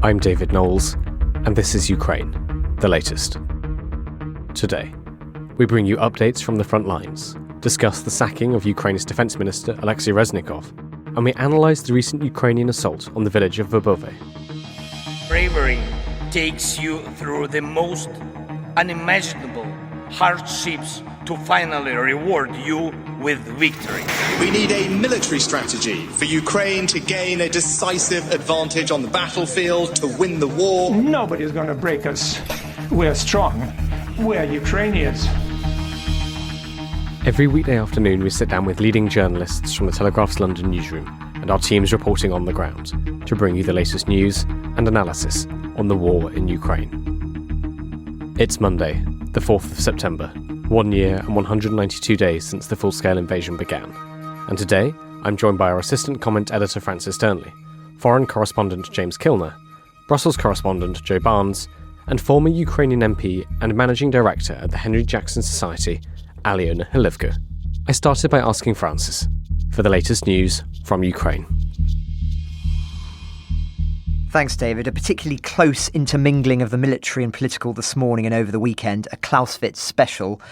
I'm David Knowles, and this is Ukraine, the latest. Today, we bring you updates from the front lines, discuss the sacking of Ukraine's Defence Minister Alexi Reznikov, and we analyse the recent Ukrainian assault on the village of Verbove. Bravery takes you through the most unimaginable hardships to finally reward you with victory. We need a military strategy for Ukraine to gain a decisive advantage on the battlefield, to win the war. Nobody's going to break us. We're strong. We're Ukrainians. Every weekday afternoon, we sit down with leading journalists from the Telegraph's London newsroom and our teams reporting on the ground to bring you the latest news and analysis on the war in Ukraine. It's Monday, the 4th of September, 1 year and 192 days since the full-scale invasion began. And today, I'm joined by our assistant comment editor Francis Dearnley, foreign correspondent James Kilner, Brussels correspondent Joe Barnes, and former Ukrainian MP and managing director at the Henry Jackson Society, Aliona Halivko. I started by asking Francis for the latest news from Ukraine. Thanks, David. A particularly close intermingling of the military and political this morning and over the weekend, a Clausewitz special.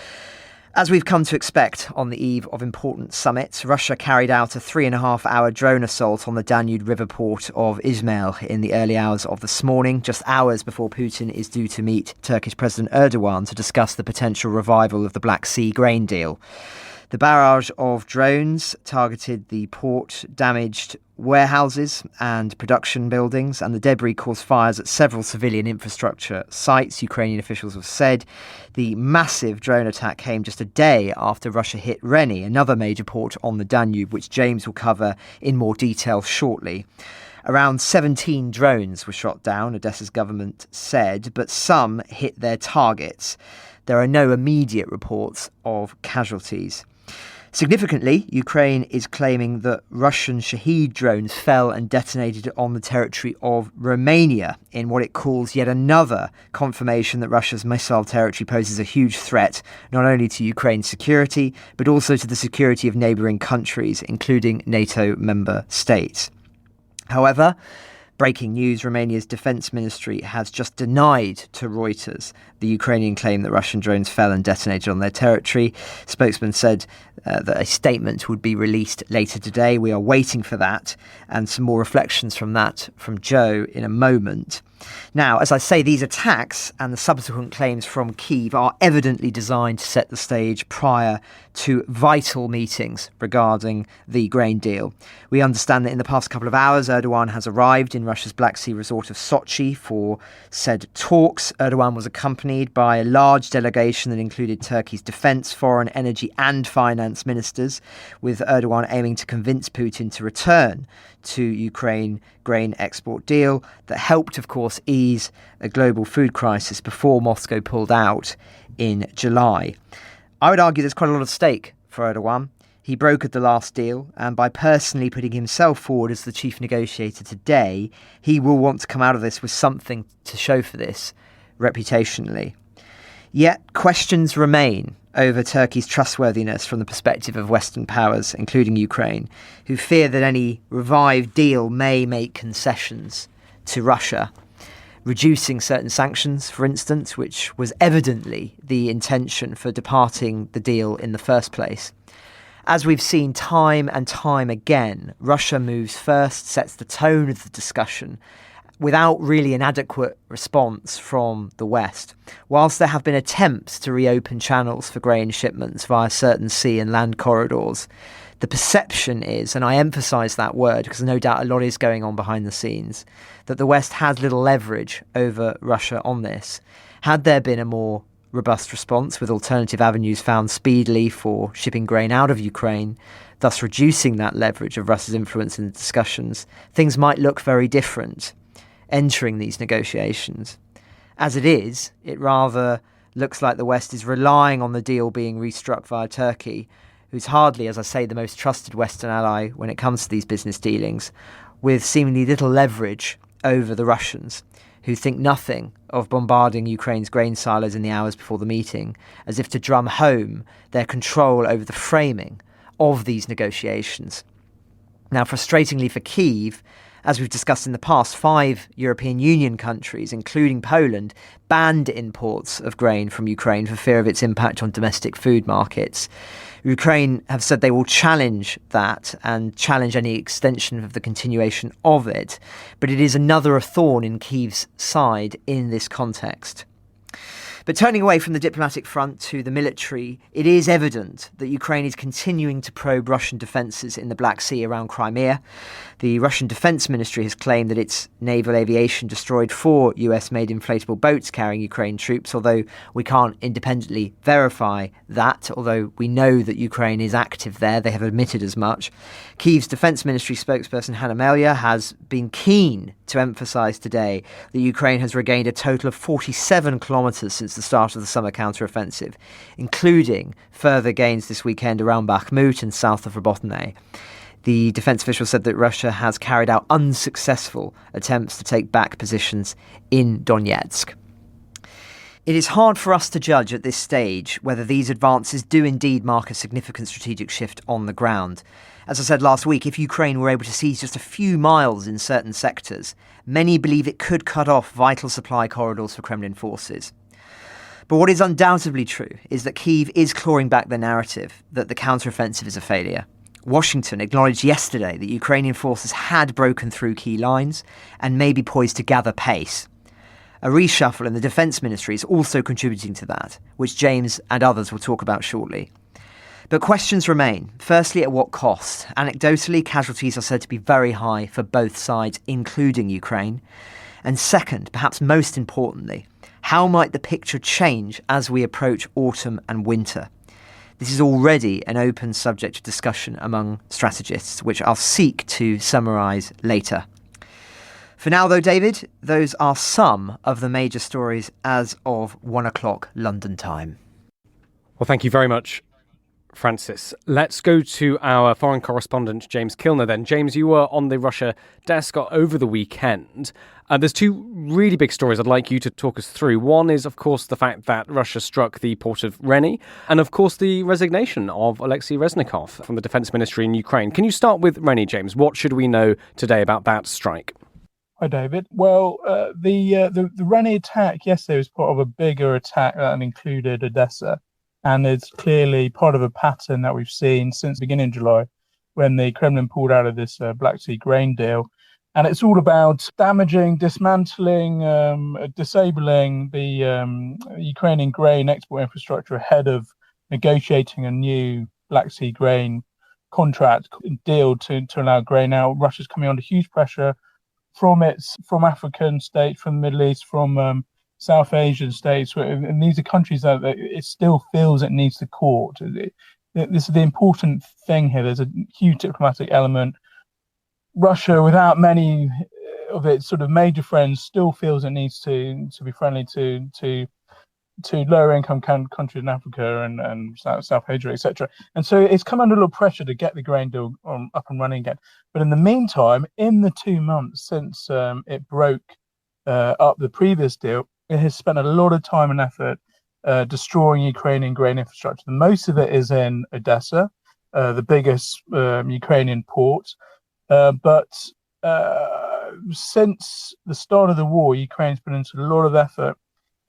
As we've come to expect on the eve of important summits, Russia carried out a 3.5-hour drone assault on the Danube river port of Izmail in the early hours of this morning, just hours before Putin is due to meet Turkish President Erdogan to discuss the potential revival of the Black Sea grain deal. The barrage of drones targeted the port, damaged warehouses and production buildings, and the debris caused fires at several civilian infrastructure sites, Ukrainian officials have said. The massive drone attack came just a day after Russia hit Renny, another major port on the Danube, which James will cover in more detail shortly. Around 17 drones were shot down, Odessa's government said, but some hit their targets. There are no immediate reports of casualties. Significantly, Ukraine is claiming that Russian Shahed drones fell and detonated on the territory of Romania in what it calls yet another confirmation that Russia's missile territory poses a huge threat not only to Ukraine's security, but also to the security of neighbouring countries, including NATO member states. However, breaking news, Romania's defence ministry has just denied to Reuters the Ukrainian claim that Russian drones fell and detonated on their territory. Spokesman said that a statement would be released later today. We are waiting for that, and some more reflections from that from Joe in a moment. Now, as I say, these attacks and the subsequent claims from Kyiv are evidently designed to set the stage prior to vital meetings regarding the grain deal. We understand that in the past couple of hours, Erdogan has arrived in Russia's Black Sea resort of Sochi for said talks. Erdogan was accompanied by a large delegation that included Turkey's defence, foreign, energy and finance ministers, with Erdogan aiming to convince Putin to return to Ukraine grain export deal that helped, of course, ease a global food crisis before Moscow pulled out in July. I would argue there's quite a lot at stake for Erdogan. He brokered the last deal, and by personally putting himself forward as the chief negotiator today, he will want to come out of this with something to show for this reputationally. Yet questions remain over Turkey's trustworthiness from the perspective of Western powers, including Ukraine, who fear that any revived deal may make concessions to Russia, reducing certain sanctions, for instance, which was evidently the intention for departing the deal in the first place. As we've seen time and time again, Russia moves first, sets the tone of the discussion, without really an adequate response from the West. Whilst there have been attempts to reopen channels for grain shipments via certain sea and land corridors, the perception is, and I emphasise that word because no doubt a lot is going on behind the scenes, that the West has little leverage over Russia on this. Had there been a more robust response with alternative avenues found speedily for shipping grain out of Ukraine, thus reducing that leverage of Russia's influence in the discussions, things might look very different entering these negotiations. As it is, it rather looks like the West is relying on the deal being restruck via Turkey, who's hardly, as I say, the most trusted Western ally when it comes to these business dealings, with seemingly little leverage over the Russians, who think nothing of bombarding Ukraine's grain silos in the hours before the meeting, as if to drum home their control over the framing of these negotiations. Now, frustratingly for Kyiv, As we've discussed in the past, 5 European Union countries, including Poland, banned imports of grain from Ukraine for fear of its impact on domestic food markets. Ukraine have said they will challenge that and challenge any extension of the continuation of it, but it is another thorn in Kyiv's side in this context. But turning away from the diplomatic front to the military, it is evident that Ukraine is continuing to probe Russian defences in the Black Sea around Crimea. The Russian Defence Ministry has claimed that its naval aviation destroyed 4 US-made inflatable boats carrying Ukraine troops, although we can't independently verify that, although we know that Ukraine is active there. They have admitted as much. Kyiv's Defence Ministry spokesperson Hanna Melia has been keen to emphasise today that Ukraine has regained a total of 47 kilometres since the start of the summer counter-offensive, including further gains this weekend around Bakhmut and south of Robotyne. The defence official said that Russia has carried out unsuccessful attempts to take back positions in Donetsk. It is hard for us to judge at this stage whether these advances do indeed mark a significant strategic shift on the ground. As I said last week, if Ukraine were able to seize just a few miles in certain sectors, many believe it could cut off vital supply corridors for Kremlin forces. But what is undoubtedly true is that Kyiv is clawing back the narrative that the counteroffensive is a failure. Washington acknowledged yesterday that Ukrainian forces had broken through key lines and may be poised to gather pace. A reshuffle in the Defence Ministry is also contributing to that, which James and others will talk about shortly. But questions remain. Firstly, at what cost? Anecdotally, casualties are said to be very high for both sides, including Ukraine. And second, perhaps most importantly, how might the picture change as we approach autumn and winter? This is already an open subject of discussion among strategists, which I'll seek to summarise later. For now, though, David, those are some of the major stories as of 1 o'clock London time. Well, thank you very much, Francis. Let's go to our foreign correspondent, James Kilner then. James, you were on the Russia desk over the weekend. There's 2 really big stories I'd like you to talk us through. One is, of course, the fact that Russia struck the port of Renny, and, of course, the resignation of Alexi Reznikov from the Defence Ministry in Ukraine. Can you start with Renny, James? What should we know today about that strike? Hi, David. Well, the Renny attack yesterday was part of a bigger attack that included Odessa. And it's clearly part of a pattern that we've seen since the beginning of July, when the Kremlin pulled out of this Black Sea grain deal. And it's all about damaging, dismantling, disabling the Ukrainian grain export infrastructure ahead of negotiating a new Black Sea grain contract deal to allow grain out. Russia's coming under huge pressure from African states, from the Middle East, from South Asian states, and these are countries that it still feels it needs the court. This is the important thing here. There's a huge diplomatic element. Russia, without many of its sort of major friends, still feels it needs to be friendly to lower income countries in Africa and South Asia, etc. And so it's come under a little pressure to get the grain deal up and running again. But in the meantime, in the 2 months since it broke up the previous deal, it has spent a lot of time and effort destroying Ukrainian grain infrastructure. Most of it is in Odessa, the biggest Ukrainian port. But since the start of the war, Ukraine's put into a lot of effort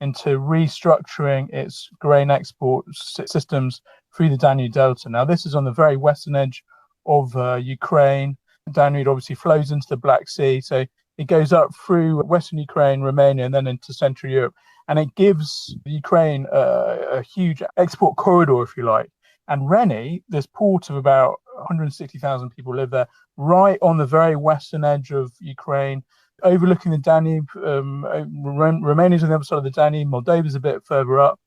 into restructuring its grain export systems through the Danube Delta. Now, this is on the very western edge of Ukraine. The Danube obviously flows into the Black Sea, so it goes up through western Ukraine, Romania, and then into Central Europe. And it gives Ukraine a huge export corridor, if you like. And Renny, this port of about 160,000 people live there, right on the very western edge of Ukraine, overlooking the Danube. Romania's on the other side of the Danube. Moldova's a bit further up.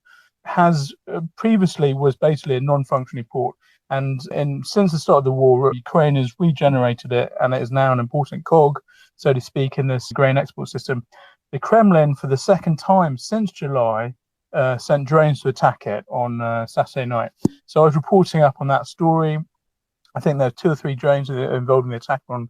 Previously was basically a non-functioning port. And since the start of the war, Ukraine has regenerated it, and it is now an important cog, so to speak, in this grain export system. The Kremlin, for the second time since July, sent drones to attack it on Saturday night. So I was reporting up on that story. I think there are 2 or 3 drones involved in the attack on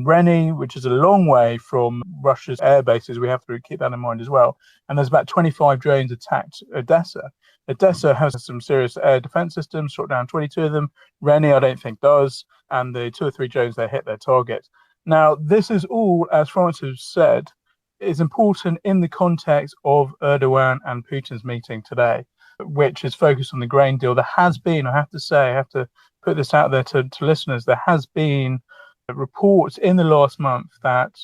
Renny, which is a long way from Russia's air bases. We have to keep that in mind as well. And there's about 25 drones attacked Odessa. Odessa has some serious air defense systems, shot down 22 of them. Renny, I don't think, does. And the 2 or 3 drones, they hit their target. Now, this is all, as Francis said, is important in the context of Erdogan and Putin's meeting today, which is focused on the grain deal. There has been, I have to put this out there to listeners, there has been reports in the last month that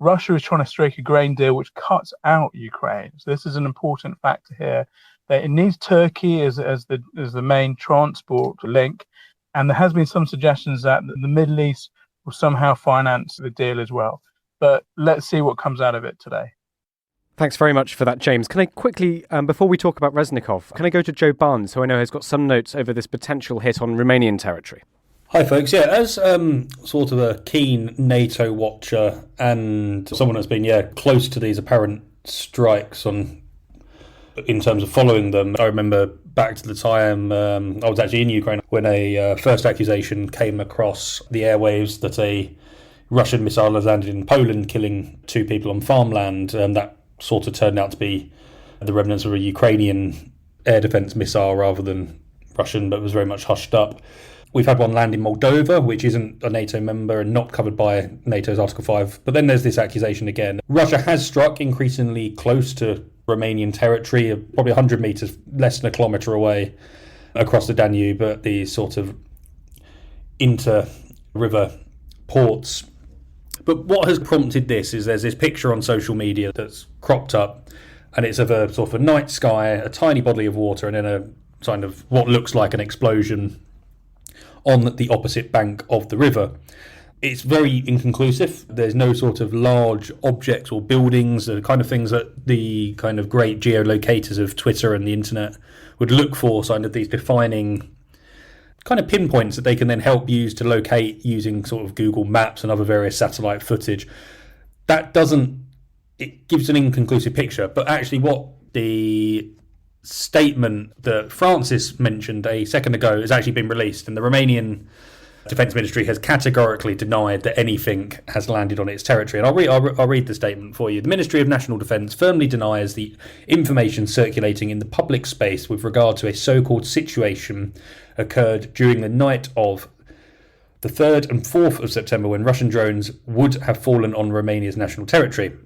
Russia is trying to strike a grain deal which cuts out Ukraine. So this is an important factor here. That it needs Turkey as the main transport link, and there has been some suggestions that the Middle East will somehow finance the deal as well. But let's see what comes out of it today. Thanks very much for that, James. Can I quickly, before we talk about Reznikov, can I go to Joe Barnes, who I know has got some notes over this potential hit on Romanian territory? Hi folks, as sort of a keen NATO watcher and someone that's been close to these apparent strikes in terms of following them, I remember back to the time I was actually in Ukraine when a first accusation came across the airwaves that a Russian missile has landed in Poland, killing 2 people on farmland. That sort of turned out to be the remnants of a Ukrainian air defence missile rather than Russian, but was very much hushed up. We've had one land in Moldova, which isn't a NATO member and not covered by NATO's Article 5. But then there's this accusation again. Russia has struck increasingly close to Romanian territory, probably 100 metres, less than a kilometre away across the Danube, at these sort of inter-river ports. But what has prompted this is there's this picture on social media that's cropped up, and it's of a sort of a night sky, a tiny body of water, and then a kind of what looks like an explosion on the opposite bank of the river. It's very inconclusive. There's no sort of large objects or buildings, the kind of things that the kind of great geolocators of Twitter and the internet would look for, kind of these defining kind of pinpoints that they can then help use to locate using sort of Google Maps and other various satellite footage. It gives an inconclusive picture, but actually what the statement that Francis mentioned a second ago has actually been released, and the Romanian Defence Ministry has categorically denied that anything has landed on its territory. And I'll read the statement for you. The Ministry of National Defence firmly denies the information circulating in the public space with regard to a so-called situation occurred during the night of the 3rd and 4th of September when Russian drones would have fallen on Romania's national territory.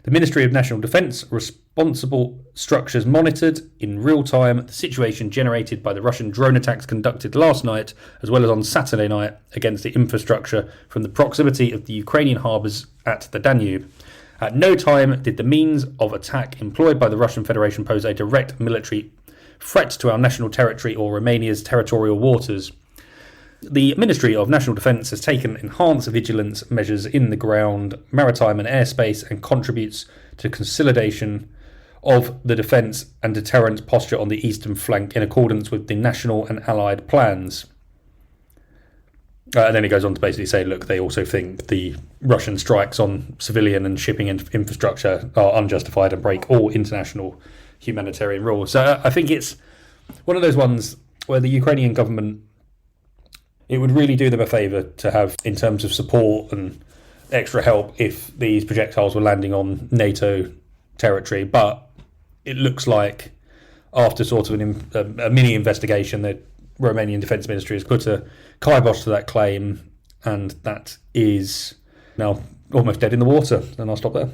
The Ministry of National Defence responsible structures monitored in real time the situation generated by the Russian drone attacks conducted last night, as well as on Saturday night, against the infrastructure from the proximity of the Ukrainian harbours at the Danube. At no time did the means of attack employed by the Russian Federation pose a direct military threat to our national territory or Romania's territorial waters. The Ministry of National Defence has taken enhanced vigilance measures in the ground, maritime and airspace, and contributes to consolidation of the defence and deterrence posture on the eastern flank in accordance with the national and allied plans. And then it goes on to basically say, look, they also think the Russian strikes on civilian and shipping infrastructure are unjustified and break all international humanitarian rules. So I think it's one of those ones where the Ukrainian government, it would really do them a favour to have, in terms of support and extra help, if these projectiles were landing on NATO territory. But it looks like, after sort of a mini investigation, the Romanian Defence Ministry has put a kibosh to that claim, and that is now almost dead in the water. And I'll stop there.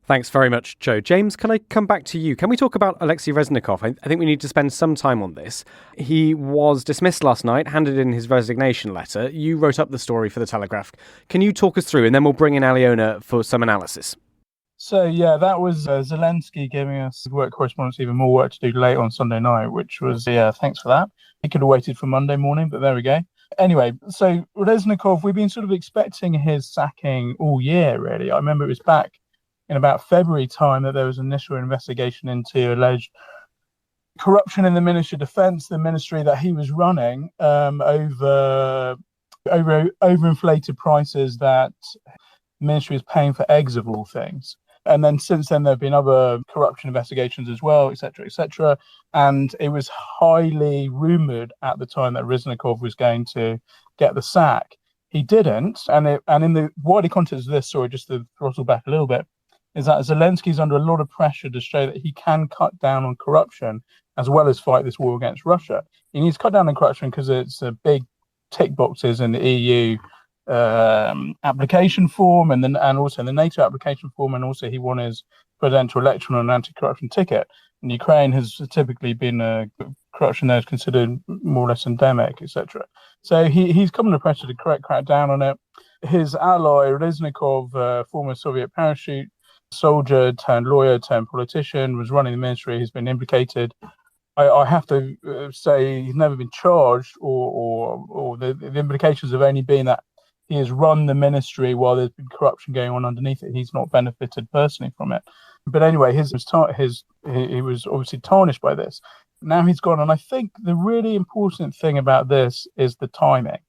Thanks very much, Joe. James, can I come back to you? Can we talk about Alexi Reznikov? I think we need to spend some time on this. He was dismissed last night, handed in his resignation letter. You wrote up the story for The Telegraph. Can you talk us through, and then we'll bring in Aliona for some analysis? So, that was Zelensky giving us work correspondence, even more work to do late on Sunday night, which was, thanks for that. He could have waited for Monday morning, but there we go. Anyway, so Reznikov, we've been sort of expecting his sacking all year, really. I remember it was back in about February time that there was an initial investigation into alleged corruption in the Ministry of Defence, the ministry that he was running, over overinflated prices that the ministry is paying for eggs, of all things. And then since then, there have been other corruption investigations as well, etc., etc. And it was highly rumoured at the time that Reznikov was going to get the sack. He didn't. And in the wider context of this story, just to throttle back a little bit, is that Zelensky's under a lot of pressure to show that he can cut down on corruption as well as fight this war against Russia. He needs to cut down on corruption because it's a big tick boxes in the EU application form and also the NATO application form, and also he won his presidential election on an anti-corruption ticket. And Ukraine has typically been corruption there is considered more or less endemic, etc. So he's come under pressure to crack down on it. His ally, Reznikov, former Soviet parachute soldier turned lawyer turned politician, was running the ministry, has been implicated. I have to say he's never been charged, or the implications have only been that he has run the ministry while there's been corruption going on underneath it. He's not benefited personally from it. But anyway, he was obviously tarnished by this. Now he's gone, and I think the really important thing about this is the timing.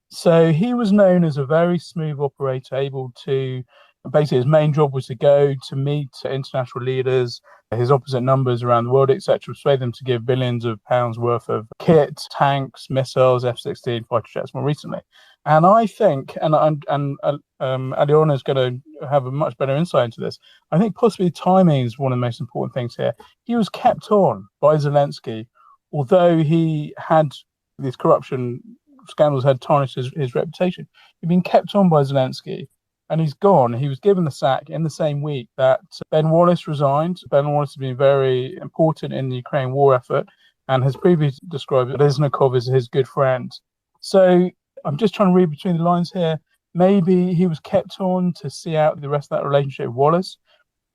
So he was known as a very smooth operator, able to basically his main job was to go to meet international leaders, his opposite numbers around the world, etc., persuade them to give billions of pounds worth of kit, tanks, missiles, F-16 fighter jets more recently. And I think, and Aliona is going to have a much better insight into this, I think possibly timing is one of the most important things here. He was kept on by Zelensky, although he had these corruption scandals had tarnished his reputation. He'd been kept on by Zelensky, and he's gone. He was given the sack in the same week that Ben Wallace resigned. Ben Wallace has been very important in the Ukraine war effort and has previously described Reznikov as his good friend. So I'm just trying to read between the lines here. Maybe he was kept on to see out the rest of that relationship with Wallace.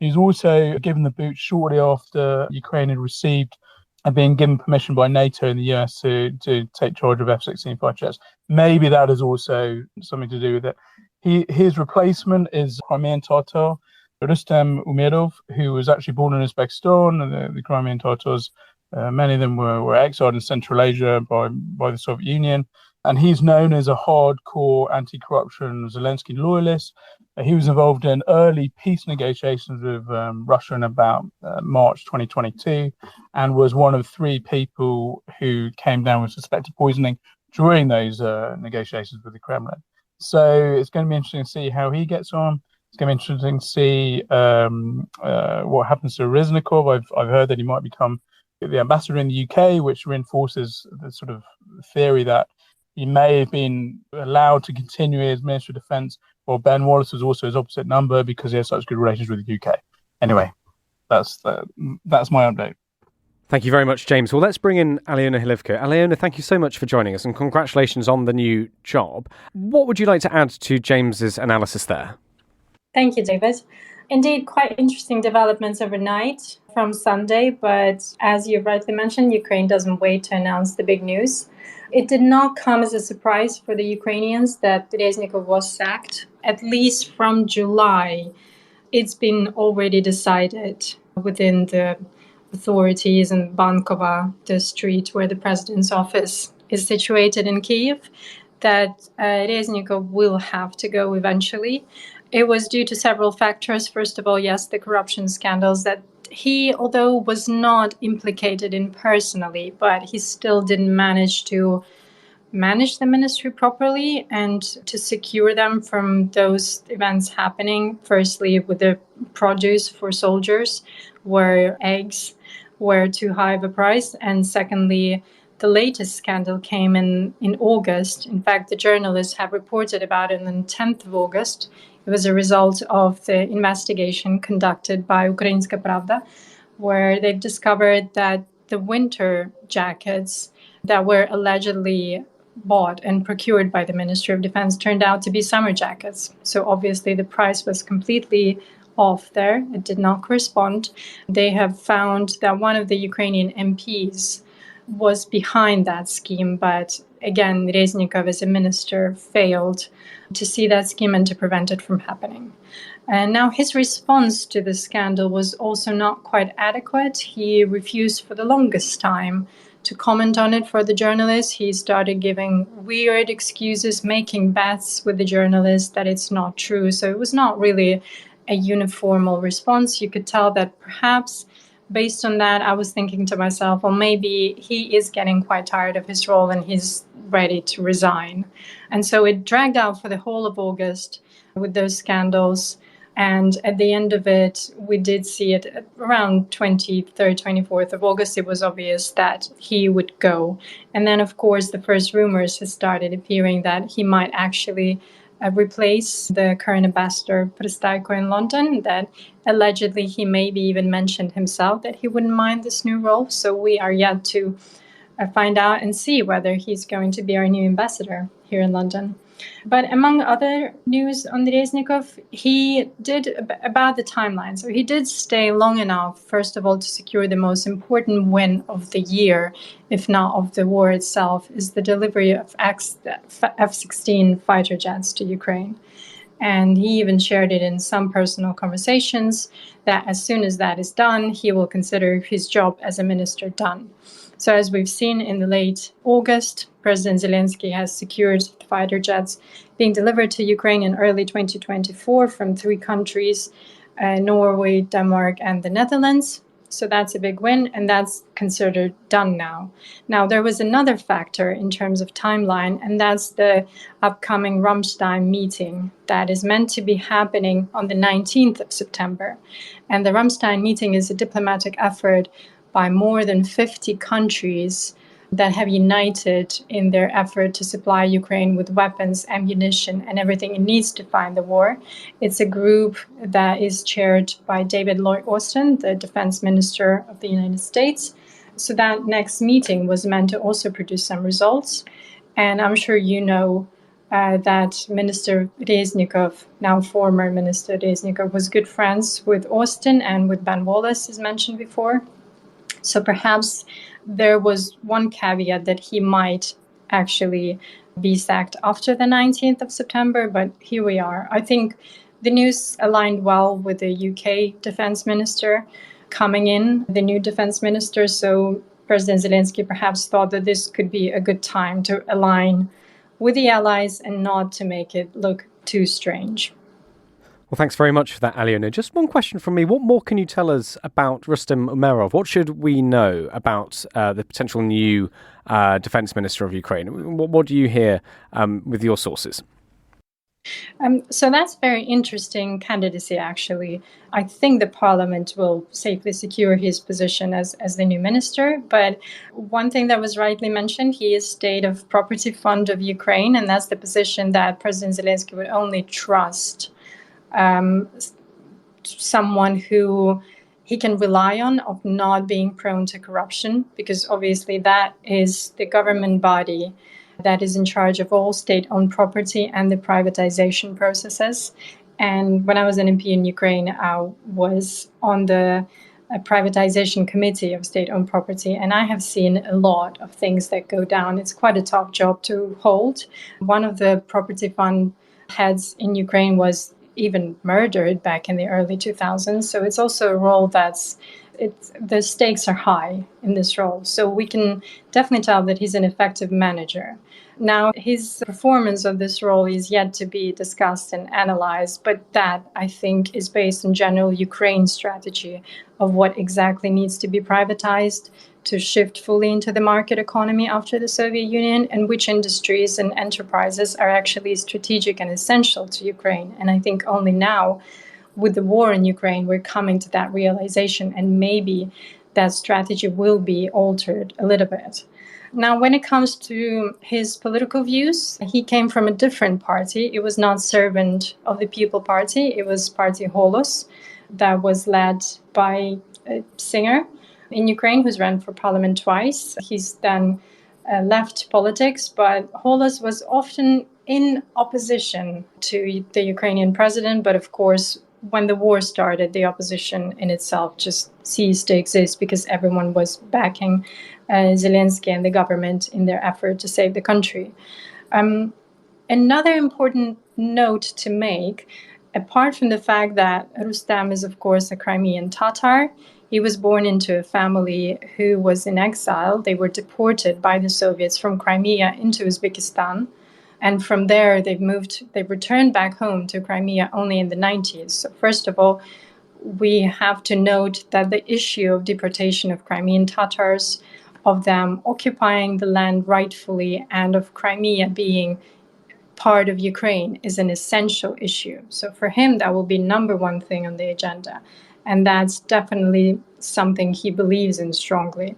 He was also given the boot shortly after Ukraine had received and being given permission by NATO and the US to take charge of F-16 fighter jets. Maybe that is also something to do with it. His replacement is Crimean Tatar, Rustem Umerov, who was actually born in Uzbekistan. And the Crimean Tatars, many of them were exiled in Central Asia by the Soviet Union. And he's known as a hardcore anti-corruption Zelensky loyalist. He was involved in early peace negotiations with Russia in about March 2022, and was one of 3 people who came down with suspected poisoning during those negotiations with the Kremlin. So it's going to be interesting to see how he gets on. It's going to be interesting to see what happens to Reznikov. I've heard that he might become the ambassador in the UK, which reinforces the sort of theory that he may have been allowed to continue as Minister of Defence, while Ben Wallace was also his opposite number because he has such good relations with the UK. Anyway, that's my update. Thank you very much, James. Well, let's bring in Aliona Hilivko. Aliona, thank you so much for joining us, and congratulations on the new job. What would you like to add to James's analysis there? Thank you, David. Indeed, quite interesting developments overnight from Sunday, but as you rightly mentioned, Ukraine doesn't wait to announce the big news. It did not come as a surprise for the Ukrainians that Reznikov was sacked. At least from July, it's been already decided within the authorities in Bankova, the street where the president's office is situated in Kyiv, that Reznikov will have to go eventually. It was due to several factors. First of all, yes, the corruption scandals that he, although was not implicated in personally, but he still didn't manage to manage the ministry properly and to secure them from those events happening. Firstly, with the produce for soldiers, where eggs were too high of a price. And secondly, the latest scandal came in August. In fact, the journalists have reported about it on the 10th of August. It was a result of the investigation conducted by Ukrainska Pravda, where they've discovered that the winter jackets that were allegedly bought and procured by the Ministry of Defense turned out to be summer jackets. So obviously the price was completely off there. It did not correspond. They have found that one of the Ukrainian MPs was behind that scheme, but again, Reznikov as a minister failed to see that scheme and to prevent it from happening. And now his response to the scandal was also not quite adequate. He refused for the longest time to comment on it for the journalists. He started giving weird excuses, making bets with the journalists that it's not true. So it was not really a uniform response. You could tell that perhaps based on that, I was thinking to myself, well, maybe he is getting quite tired of his role and he's ready to resign. And so it dragged out for the whole of August with those scandals. And at the end of it, we did see it at around 23rd, 24th of August. It was obvious that he would go. And then, of course, the first rumors had started appearing that he might actually replace the current ambassador Pristaiko in London, that allegedly he maybe even mentioned himself that he wouldn't mind this new role. So we are yet to find out and see whether he's going to be our new ambassador here in London. But among other news on Reznikov, he did about the timeline. So he did stay long enough, first of all, to secure the most important win of the year, if not of the war itself, is the delivery of F-16 fighter jets to Ukraine. And he even shared it in some personal conversations that as soon as that is done, he will consider his job as a minister done. So as we've seen in the late August, President Zelensky has secured fighter jets being delivered to Ukraine in early 2024 from 3 countries, Norway, Denmark, and the Netherlands. So that's a big win, and that's considered done now. Now, there was another factor in terms of timeline, and that's the upcoming Ramstein meeting that is meant to be happening on the 19th of September. And the Ramstein meeting is a diplomatic effort by more than 50 countries that have united in their effort to supply Ukraine with weapons, ammunition, and everything it needs to fight the war. It's a group that is chaired by David Lloyd Austin, the defense minister of the United States. So that next meeting was meant to also produce some results. And I'm sure you know that Minister Reznikov, now former Minister Reznikov, was good friends with Austin and with Ben Wallace, as mentioned before. So perhaps there was one caveat that he might actually be sacked after the 19th of September, but here we are. I think the news aligned well with the UK defense minister coming in, the new defense minister. So President Zelensky perhaps thought that this could be a good time to align with the allies and not to make it look too strange. Well, thanks very much for that, Alyona. Just one question from me. What more can you tell us about Rustem Umerov? What should we know about the potential new defense minister of Ukraine? What do you hear with your sources? So that's very interesting candidacy, actually. I think the parliament will safely secure his position as the new minister. But one thing that was rightly mentioned, he is State of Property Fund of Ukraine, and that's the position that President Zelensky would only trust someone who he can rely on, of not being prone to corruption, because obviously that is the government body that is in charge of all state-owned property and the privatization processes. And when I was an MP in Ukraine, I was on the privatization committee of state-owned property, and I have seen a lot of things that go down. It's quite a tough job to hold. One of the property fund heads in Ukraine was even murdered back in the early 2000s. So it's also a role the stakes are high in this role. So we can definitely tell that he's an effective manager. Now, his performance of this role is yet to be discussed and analyzed, but that, I think, is based on general Ukraine strategy of what exactly needs to be privatized to shift fully into the market economy after the Soviet Union, and which industries and enterprises are actually strategic and essential to Ukraine. And I think only now, with the war in Ukraine, we're coming to that realization, and maybe that strategy will be altered a little bit. Now, when it comes to his political views, he came from a different party. It was not Servant of the People Party. It was Party Holos, that was led by a singer in Ukraine who's run for parliament twice. He's then left politics, but Holos was often in opposition to the Ukrainian president. But of course, when the war started, the opposition in itself just ceased to exist because everyone was backing Zelensky and the government in their effort to save the country. Another important note to make, apart from the fact that Rustem is, of course, a Crimean Tatar, he was born into a family who was in exile. They were deported by the Soviets from Crimea into Uzbekistan. And from there, they returned back home to Crimea only in the 90s. So first of all, we have to note that the issue of deportation of Crimean Tatars, of them occupying the land rightfully, and of Crimea being part of Ukraine is an essential issue. So for him, that will be number one thing on the agenda. And that's definitely something he believes in strongly.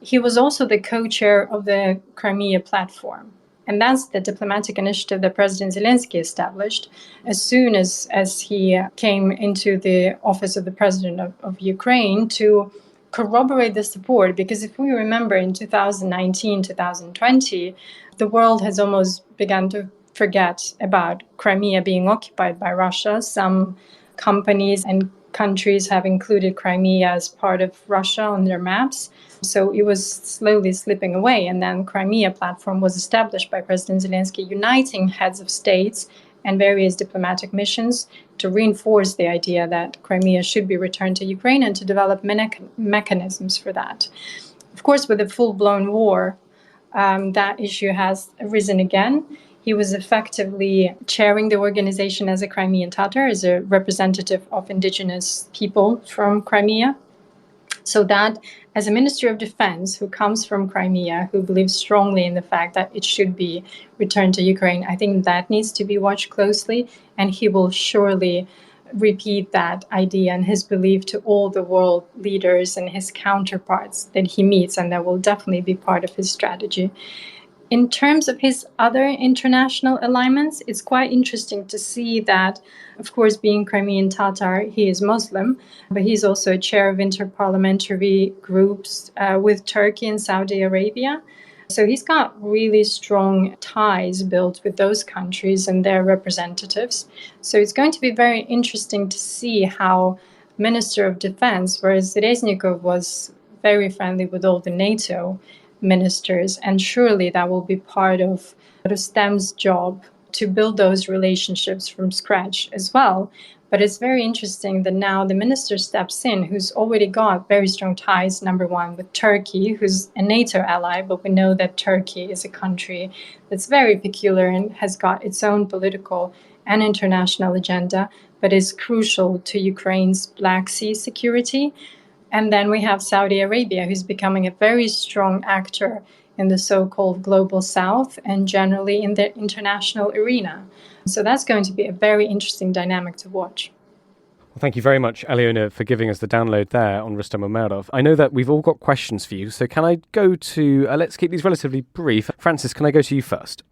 He was also the co-chair of the Crimea platform. And that's the diplomatic initiative that President Zelensky established as soon as he came into the office of the president of Ukraine to corroborate the support. Because if we remember in 2019, 2020, the world has almost begun to forget about Crimea being occupied by Russia. Some companies and countries have included Crimea as part of Russia on their maps. So it was slowly slipping away. And then Crimea platform was established by President Zelensky, uniting heads of states and various diplomatic missions to reinforce the idea that Crimea should be returned to Ukraine and to develop mechanisms for that. Of course, with a full-blown war, that issue has arisen again. He was effectively chairing the organization as a Crimean Tatar, as a representative of indigenous people from Crimea. So that as a Minister of Defense who comes from Crimea, who believes strongly in the fact that it should be returned to Ukraine, I think that needs to be watched closely. And he will surely repeat that idea and his belief to all the world leaders and his counterparts that he meets, and that will definitely be part of his strategy. In terms of his other international alignments, it's quite interesting to see that, of course, being Crimean Tatar, he is Muslim, but he's also a chair of interparliamentary groups with Turkey and Saudi Arabia. So he's got really strong ties built with those countries and their representatives. So it's going to be very interesting to see how Minister of Defense, whereas Reznikov was very friendly with all the NATO ministers, and surely that will be part of Rustem's job to build those relationships from scratch as well. But it's very interesting that now the minister steps in, who's already got very strong ties, number one, with Turkey, who's a NATO ally, but we know that Turkey is a country that's very peculiar and has got its own political and international agenda, but is crucial to Ukraine's Black Sea security. And then we have Saudi Arabia, who's becoming a very strong actor in the so-called global south and generally in the international arena. So that's going to be a very interesting dynamic to watch. Well, thank you very much, Aliona, for giving us the download there on Rustem Umerov. I know that we've all got questions for you, so can I go to, let's keep these relatively brief. Francis, can I go to you first?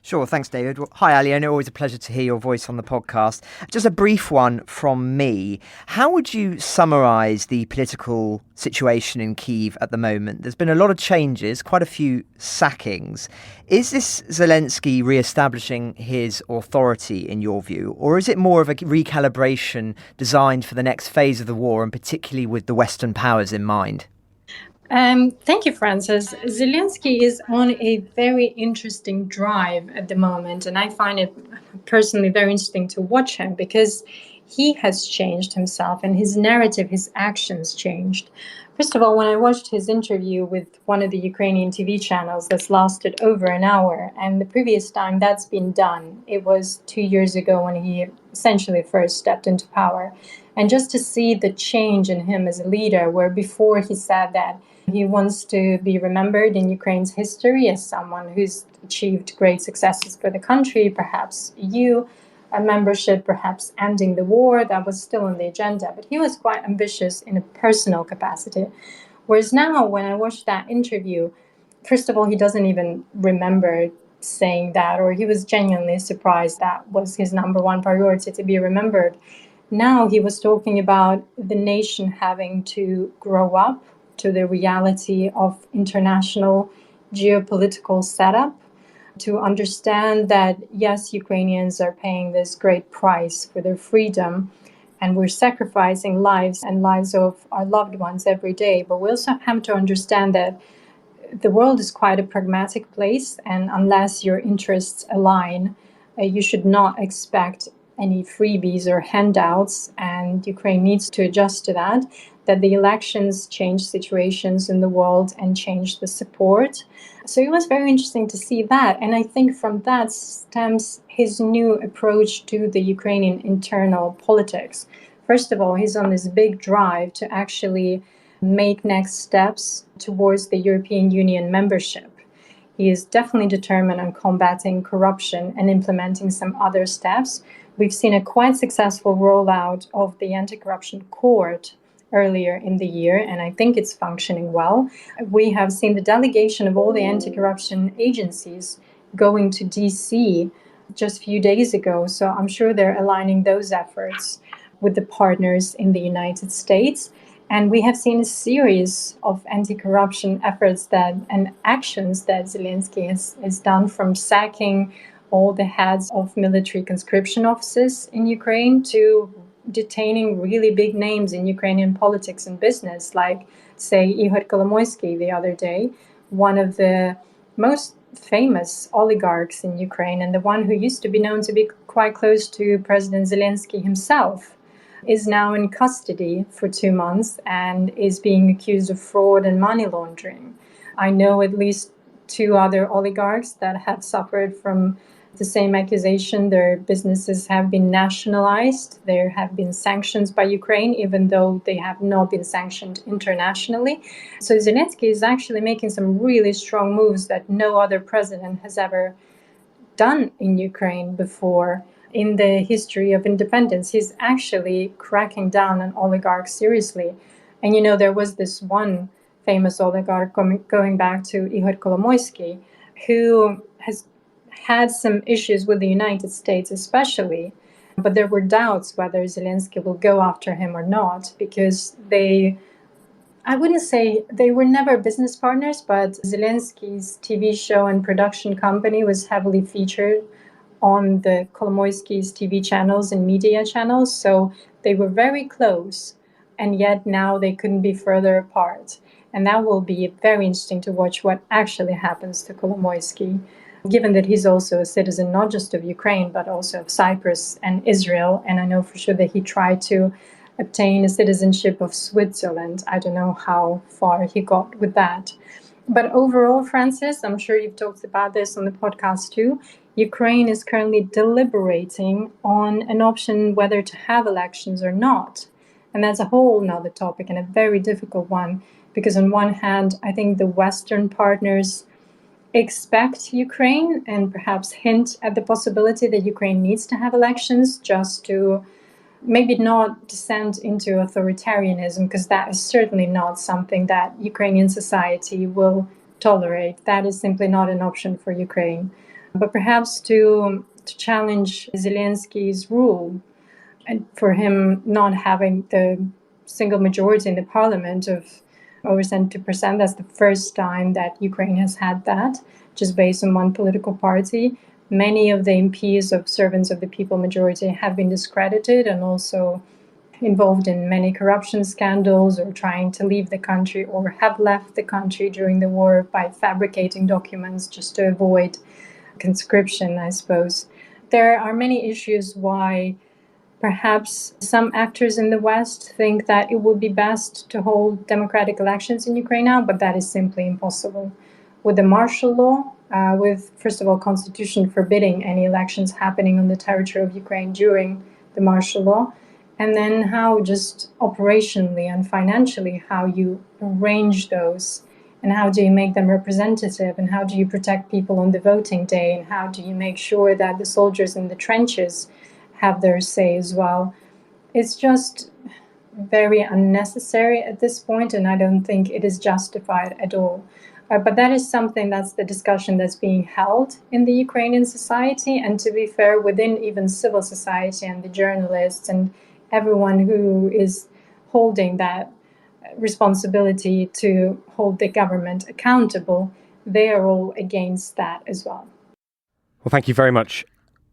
Sure, thanks, David. Well, hi, Aliona. Always a pleasure to hear your voice on the podcast. Just a brief one from me. How would you summarise the political situation in Kyiv at the moment? There's been a lot of changes, quite a few sackings. Is this Zelensky re-establishing his authority, in your view, or is it more of a recalibration designed for the next phase of the war, and particularly with the Western powers in mind? Thank you, Francis. Zelensky is on a very interesting drive at the moment, and I find it personally very interesting to watch him because he has changed himself and his narrative, his actions changed. First of all, when I watched his interview with one of the Ukrainian TV channels that's lasted over an hour, and the previous time that's been done, it was 2 years ago when he essentially first stepped into power. And just to see the change in him as a leader, where before he said that he wants to be remembered in Ukraine's history as someone who's achieved great successes for the country, perhaps EU membership, perhaps ending the war, that was still on the agenda. But he was quite ambitious in a personal capacity. Whereas now, when I watched that interview, first of all, he doesn't even remember saying that, or he was genuinely surprised that was his number one priority, to be remembered. Now he was talking about the nation having to grow up to the reality of international geopolitical setup, to understand that, yes, Ukrainians are paying this great price for their freedom, and we're sacrificing lives and lives of our loved ones every day. But we also have to understand that the world is quite a pragmatic place, and unless your interests align, you should not expect any freebies or handouts, and Ukraine needs to adjust to that the elections change situations in the world and change the support. So it was very interesting to see that. And I think from that stems his new approach to the Ukrainian internal politics. First of all, he's on this big drive to actually make next steps towards the European Union membership. He is definitely determined on combating corruption and implementing some other steps. We've seen a quite successful rollout of the anti-corruption court earlier in the year, and I think it's functioning well. We have seen the delegation of all the anti-corruption agencies going to DC just a few days ago. So I'm sure they're aligning those efforts with the partners in the United States. And we have seen a series of anti-corruption efforts and actions that Zelensky has done, from sacking all the heads of military conscription offices in Ukraine to detaining really big names in Ukrainian politics and business, like, say, Ihor Kolomoisky the other day, one of the most famous oligarchs in Ukraine and the one who used to be known to be quite close to President Zelensky himself, is now in custody for 2 months and is being accused of fraud and money laundering. I know at least 2 other oligarchs that have suffered from the same accusation. Their businesses have been nationalized. There have been sanctions by Ukraine, even though they have not been sanctioned internationally. So Zelensky is actually making some really strong moves that no other president has ever done in Ukraine before. In the history of independence, he's actually cracking down on oligarchs seriously. And, there was this one famous oligarch going back to Ihor Kolomoisky, who has had some issues with the United States especially, but there were doubts whether Zelensky will go after him or not, because I wouldn't say they were never business partners, but Zelensky's TV show and production company was heavily featured on the Kolomoisky's TV channels and media channels, so they were very close, and yet now they couldn't be further apart. And that will be very interesting to watch what actually happens to Kolomoisky, given that he's also a citizen not just of Ukraine, but also of Cyprus and Israel. And I know for sure that he tried to obtain a citizenship of Switzerland. I don't know how far he got with that. But overall, Francis, I'm sure you've talked about this on the podcast too, Ukraine is currently deliberating on an option whether to have elections or not. And that's a whole nother topic and a very difficult one, because on one hand, I think the Western partners expect Ukraine and perhaps hint at the possibility that Ukraine needs to have elections just to maybe not descend into authoritarianism, because that is certainly not something that Ukrainian society will tolerate. That is simply not an option for Ukraine. But perhaps to challenge Zelensky's rule, and for him not having the single majority in the parliament of over 70%, that's the first time that Ukraine has had that, just based on one political party. Many of the MPs of Servants of the People majority have been discredited and also involved in many corruption scandals, or trying to leave the country, or have left the country during the war by fabricating documents just to avoid conscription, I suppose. There are many issues why perhaps some actors in the West think that it would be best to hold democratic elections in Ukraine now, but that is simply impossible. With the martial law, with, first of all, constitution forbidding any elections happening on the territory of Ukraine during the martial law, and then how just operationally and financially, how you arrange those, and how do you make them representative, and how do you protect people on the voting day, and how do you make sure that the soldiers in the trenches have their say as well. It's just very unnecessary at this point, and I don't think it is justified at all. But that is something, that's the discussion that's being held in the Ukrainian society, and to be fair, within even civil society and the journalists and everyone who is holding that responsibility to hold the government accountable, they are all against that as well. Well, thank you very much,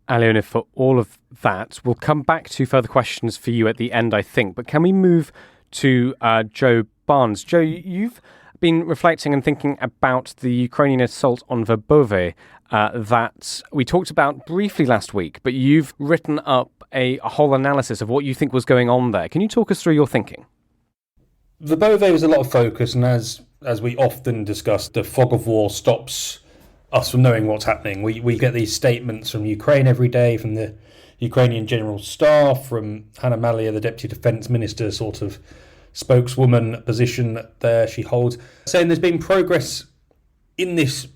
Aliona, for all of that. We'll come back to further questions for you at the end, I think. But can we move to Joe Barnes? Joe, you've been reflecting and thinking about the Ukrainian assault on Verbove that we talked about briefly last week, but you've written up a whole analysis of what you think was going on there. Can you talk us through your thinking? Verbove was a lot of focus, and as we often discuss, the fog of war stops us from knowing what's happening. We get these statements from Ukraine every day, from the Ukrainian General Staff, from Hanna Maliar, the Deputy Defence Minister, sort of spokeswoman position there she holds, saying there's been progress in this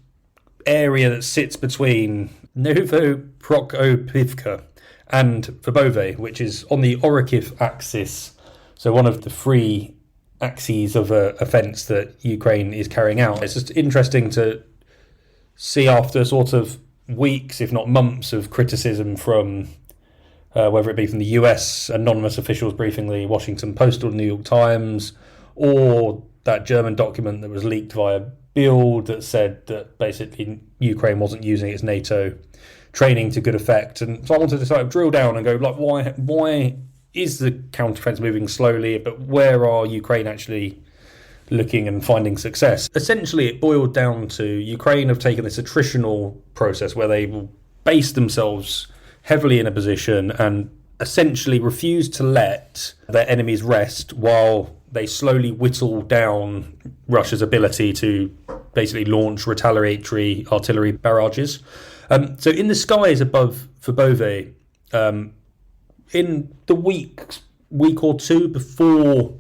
area that sits between Novoprokopivka and Verbove, which is on the Orikhiv axis, so one of the three axes of a offence that Ukraine is carrying out. It's just interesting to see, after sort of weeks, if not months, of criticism from whether it be from the US anonymous officials briefing the Washington Post or the New York Times, or that German document that was leaked via Bild that said that basically Ukraine wasn't using its NATO training to good effect. And so I wanted to sort of drill down and go, like, why is the counter-offensive moving slowly, but where are Ukraine actually looking and finding success? Essentially, it boiled down to Ukraine have taken this attritional process where they will base themselves heavily in a position and essentially refuse to let their enemies rest while they slowly whittle down Russia's ability to basically launch retaliatory artillery barrages. So in the skies above Verbove, in the week or two before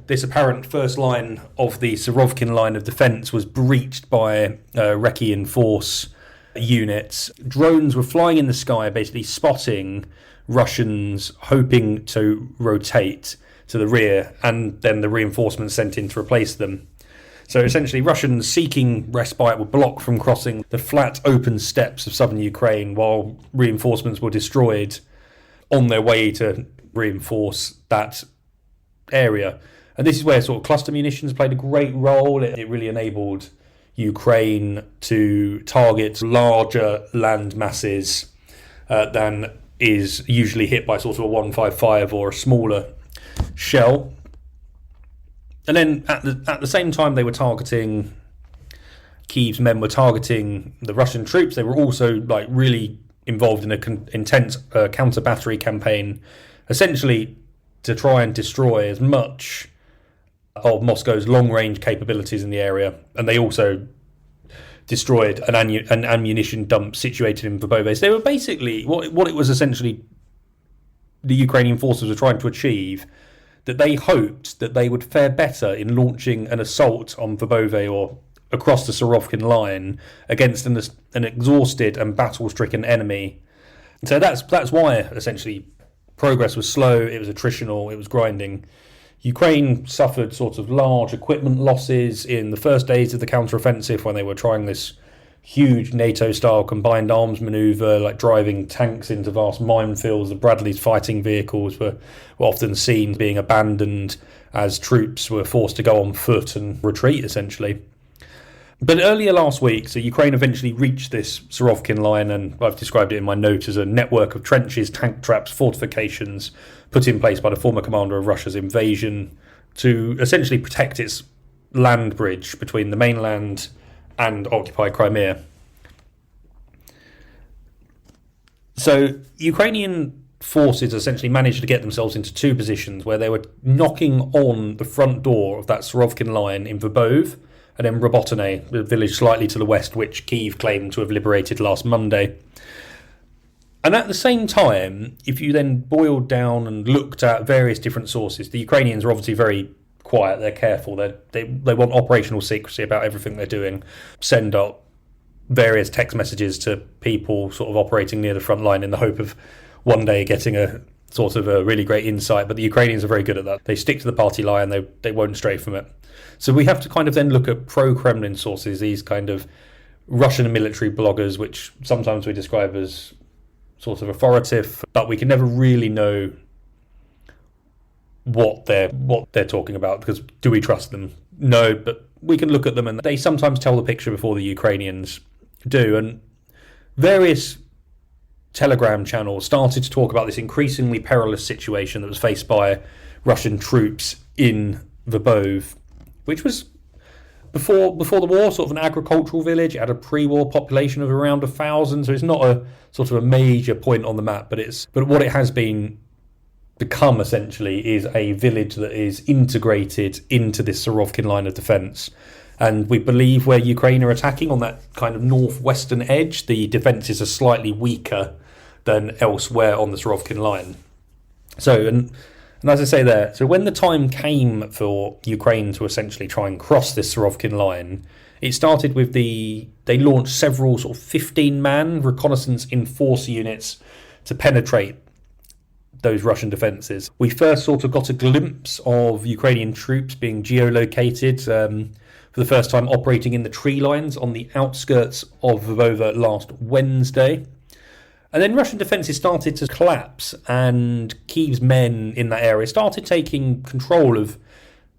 this apparent first line of the Surovkin line of defence was breached by Recce force units, drones were flying in the sky, basically spotting Russians hoping to rotate to the rear, and then the reinforcements sent in to replace them. So essentially, Russians seeking respite were blocked from crossing the flat, open steppes of southern Ukraine, while reinforcements were destroyed on their way to reinforce that area. And this is where sort of cluster munitions played a great role. It really enabled Ukraine to target larger land masses than is usually hit by sort of a 155 or a smaller shell. And then at the same time they were targeting, Kyiv's men were targeting the Russian troops, they were also like really involved in an intense counter-battery campaign, essentially to try and destroy as much of Moscow's long-range capabilities in the area. And they also destroyed an ammunition dump situated in Verbove. So they were basically, what it was essentially the Ukrainian forces were trying to achieve, that they hoped that they would fare better in launching an assault on Verbove or across the Surovkin line against an exhausted and battle-stricken enemy. So that's why essentially progress was slow, it was attritional, it was grinding. Ukraine suffered sort of large equipment losses in the first days of the counter-offensive when they were trying this huge NATO-style combined arms manoeuvre, like driving tanks into vast minefields. The Bradley's fighting vehicles were often seen being abandoned as troops were forced to go on foot and retreat, essentially. But earlier last week, so Ukraine eventually reached this Surovkin line, and I've described it in my note as a network of trenches, tank traps, fortifications put in place by the former commander of Russia's invasion to essentially protect its land bridge between the mainland and occupied Crimea. So Ukrainian forces essentially managed to get themselves into two positions where they were knocking on the front door of that Surovkin line in Verbove and then Robotine, the village slightly to the west, which Kyiv claimed to have liberated last Monday. And at the same time, if you then boiled down and looked at various different sources, the Ukrainians are obviously very quiet, they're careful, they want operational secrecy about everything they're doing, send out various text messages to people sort of operating near the front line in the hope of one day getting a sort of a really great insight. But the Ukrainians are very good at that. They stick to the party line, they won't stray from it. So we have to kind of then look at pro-Kremlin sources, these kind of Russian military bloggers, which sometimes we describe as sort of authoritative, but we can never really know what they're talking about, because do we trust them? No, but we can look at them and they sometimes tell the picture before the Ukrainians do. And various Telegram channels started to talk about this increasingly perilous situation that was faced by Russian troops in Verbove, which was before the war sort of an agricultural village. It had a pre-war population of around 1,000, so it's not a sort of a major point on the map, but what it has become essentially is a village that is integrated into this Surovkin line of defence. And we believe where Ukraine are attacking on that kind of northwestern edge, the defences are slightly weaker than elsewhere on the Surovkin line. So, and as I say there, so when the time came for Ukraine to essentially try and cross this Surovkin line, it started with they launched several sort of 15-man reconnaissance in force units to penetrate those Russian defences. We first sort of got a glimpse of Ukrainian troops being geolocated for the first time operating in the tree lines on the outskirts of Verbove last Wednesday. And then Russian defences started to collapse, and Kyiv's men in that area started taking control of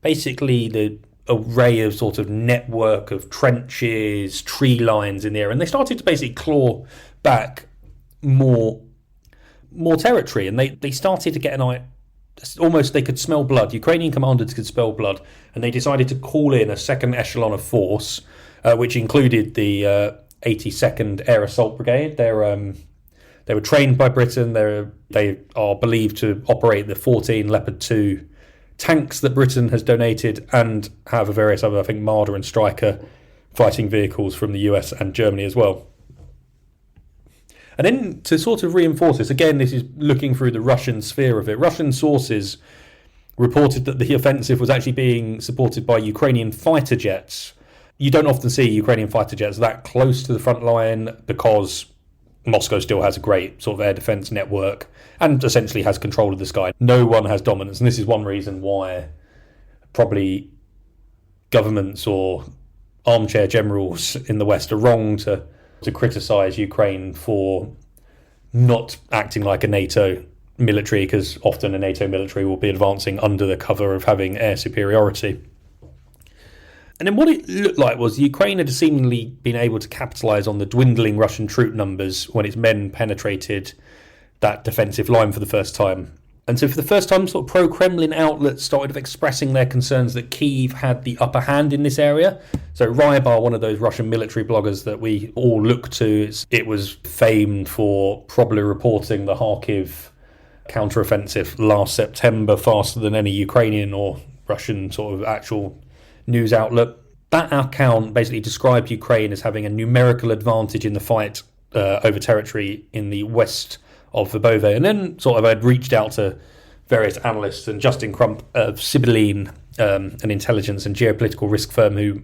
basically the array of sort of network of trenches, tree lines in the area, and they started to basically claw back more territory, and they started to get an eye. Almost they could smell blood. Ukrainian commanders could smell blood, and they decided to call in a second echelon of force, which included the 82nd Air Assault Brigade. They were trained by Britain. They are believed to operate the 14 Leopard 2 tanks that Britain has donated, and have various other, I think, Marder and Stryker fighting vehicles from the US and Germany as well. And then to sort of reinforce this, again, this is looking through the Russian sphere of it. Russian sources reported that the offensive was actually being supported by Ukrainian fighter jets. You don't often see Ukrainian fighter jets that close to the front line because Moscow still has a great sort of air defense network and essentially has control of the sky. No one has dominance, and this is one reason why probably governments or armchair generals in the West are wrong to criticise Ukraine for not acting like a NATO military, because often a NATO military will be advancing under the cover of having air superiority. And then what it looked like was Ukraine had seemingly been able to capitalise on the dwindling Russian troop numbers when its men penetrated that defensive line for the first time. And so for the first time, sort of pro-Kremlin outlets started expressing their concerns that Kyiv had the upper hand in this area. So Rybar, one of those Russian military bloggers that we all look to, it was famed for probably reporting the Kharkiv counteroffensive last September faster than any Ukrainian or Russian sort of actual news outlet. That account basically described Ukraine as having a numerical advantage in the fight over territory in the west of Verbove. And then sort of I'd reached out to various analysts, and Justin Crump of Siberia, an intelligence and geopolitical risk firm who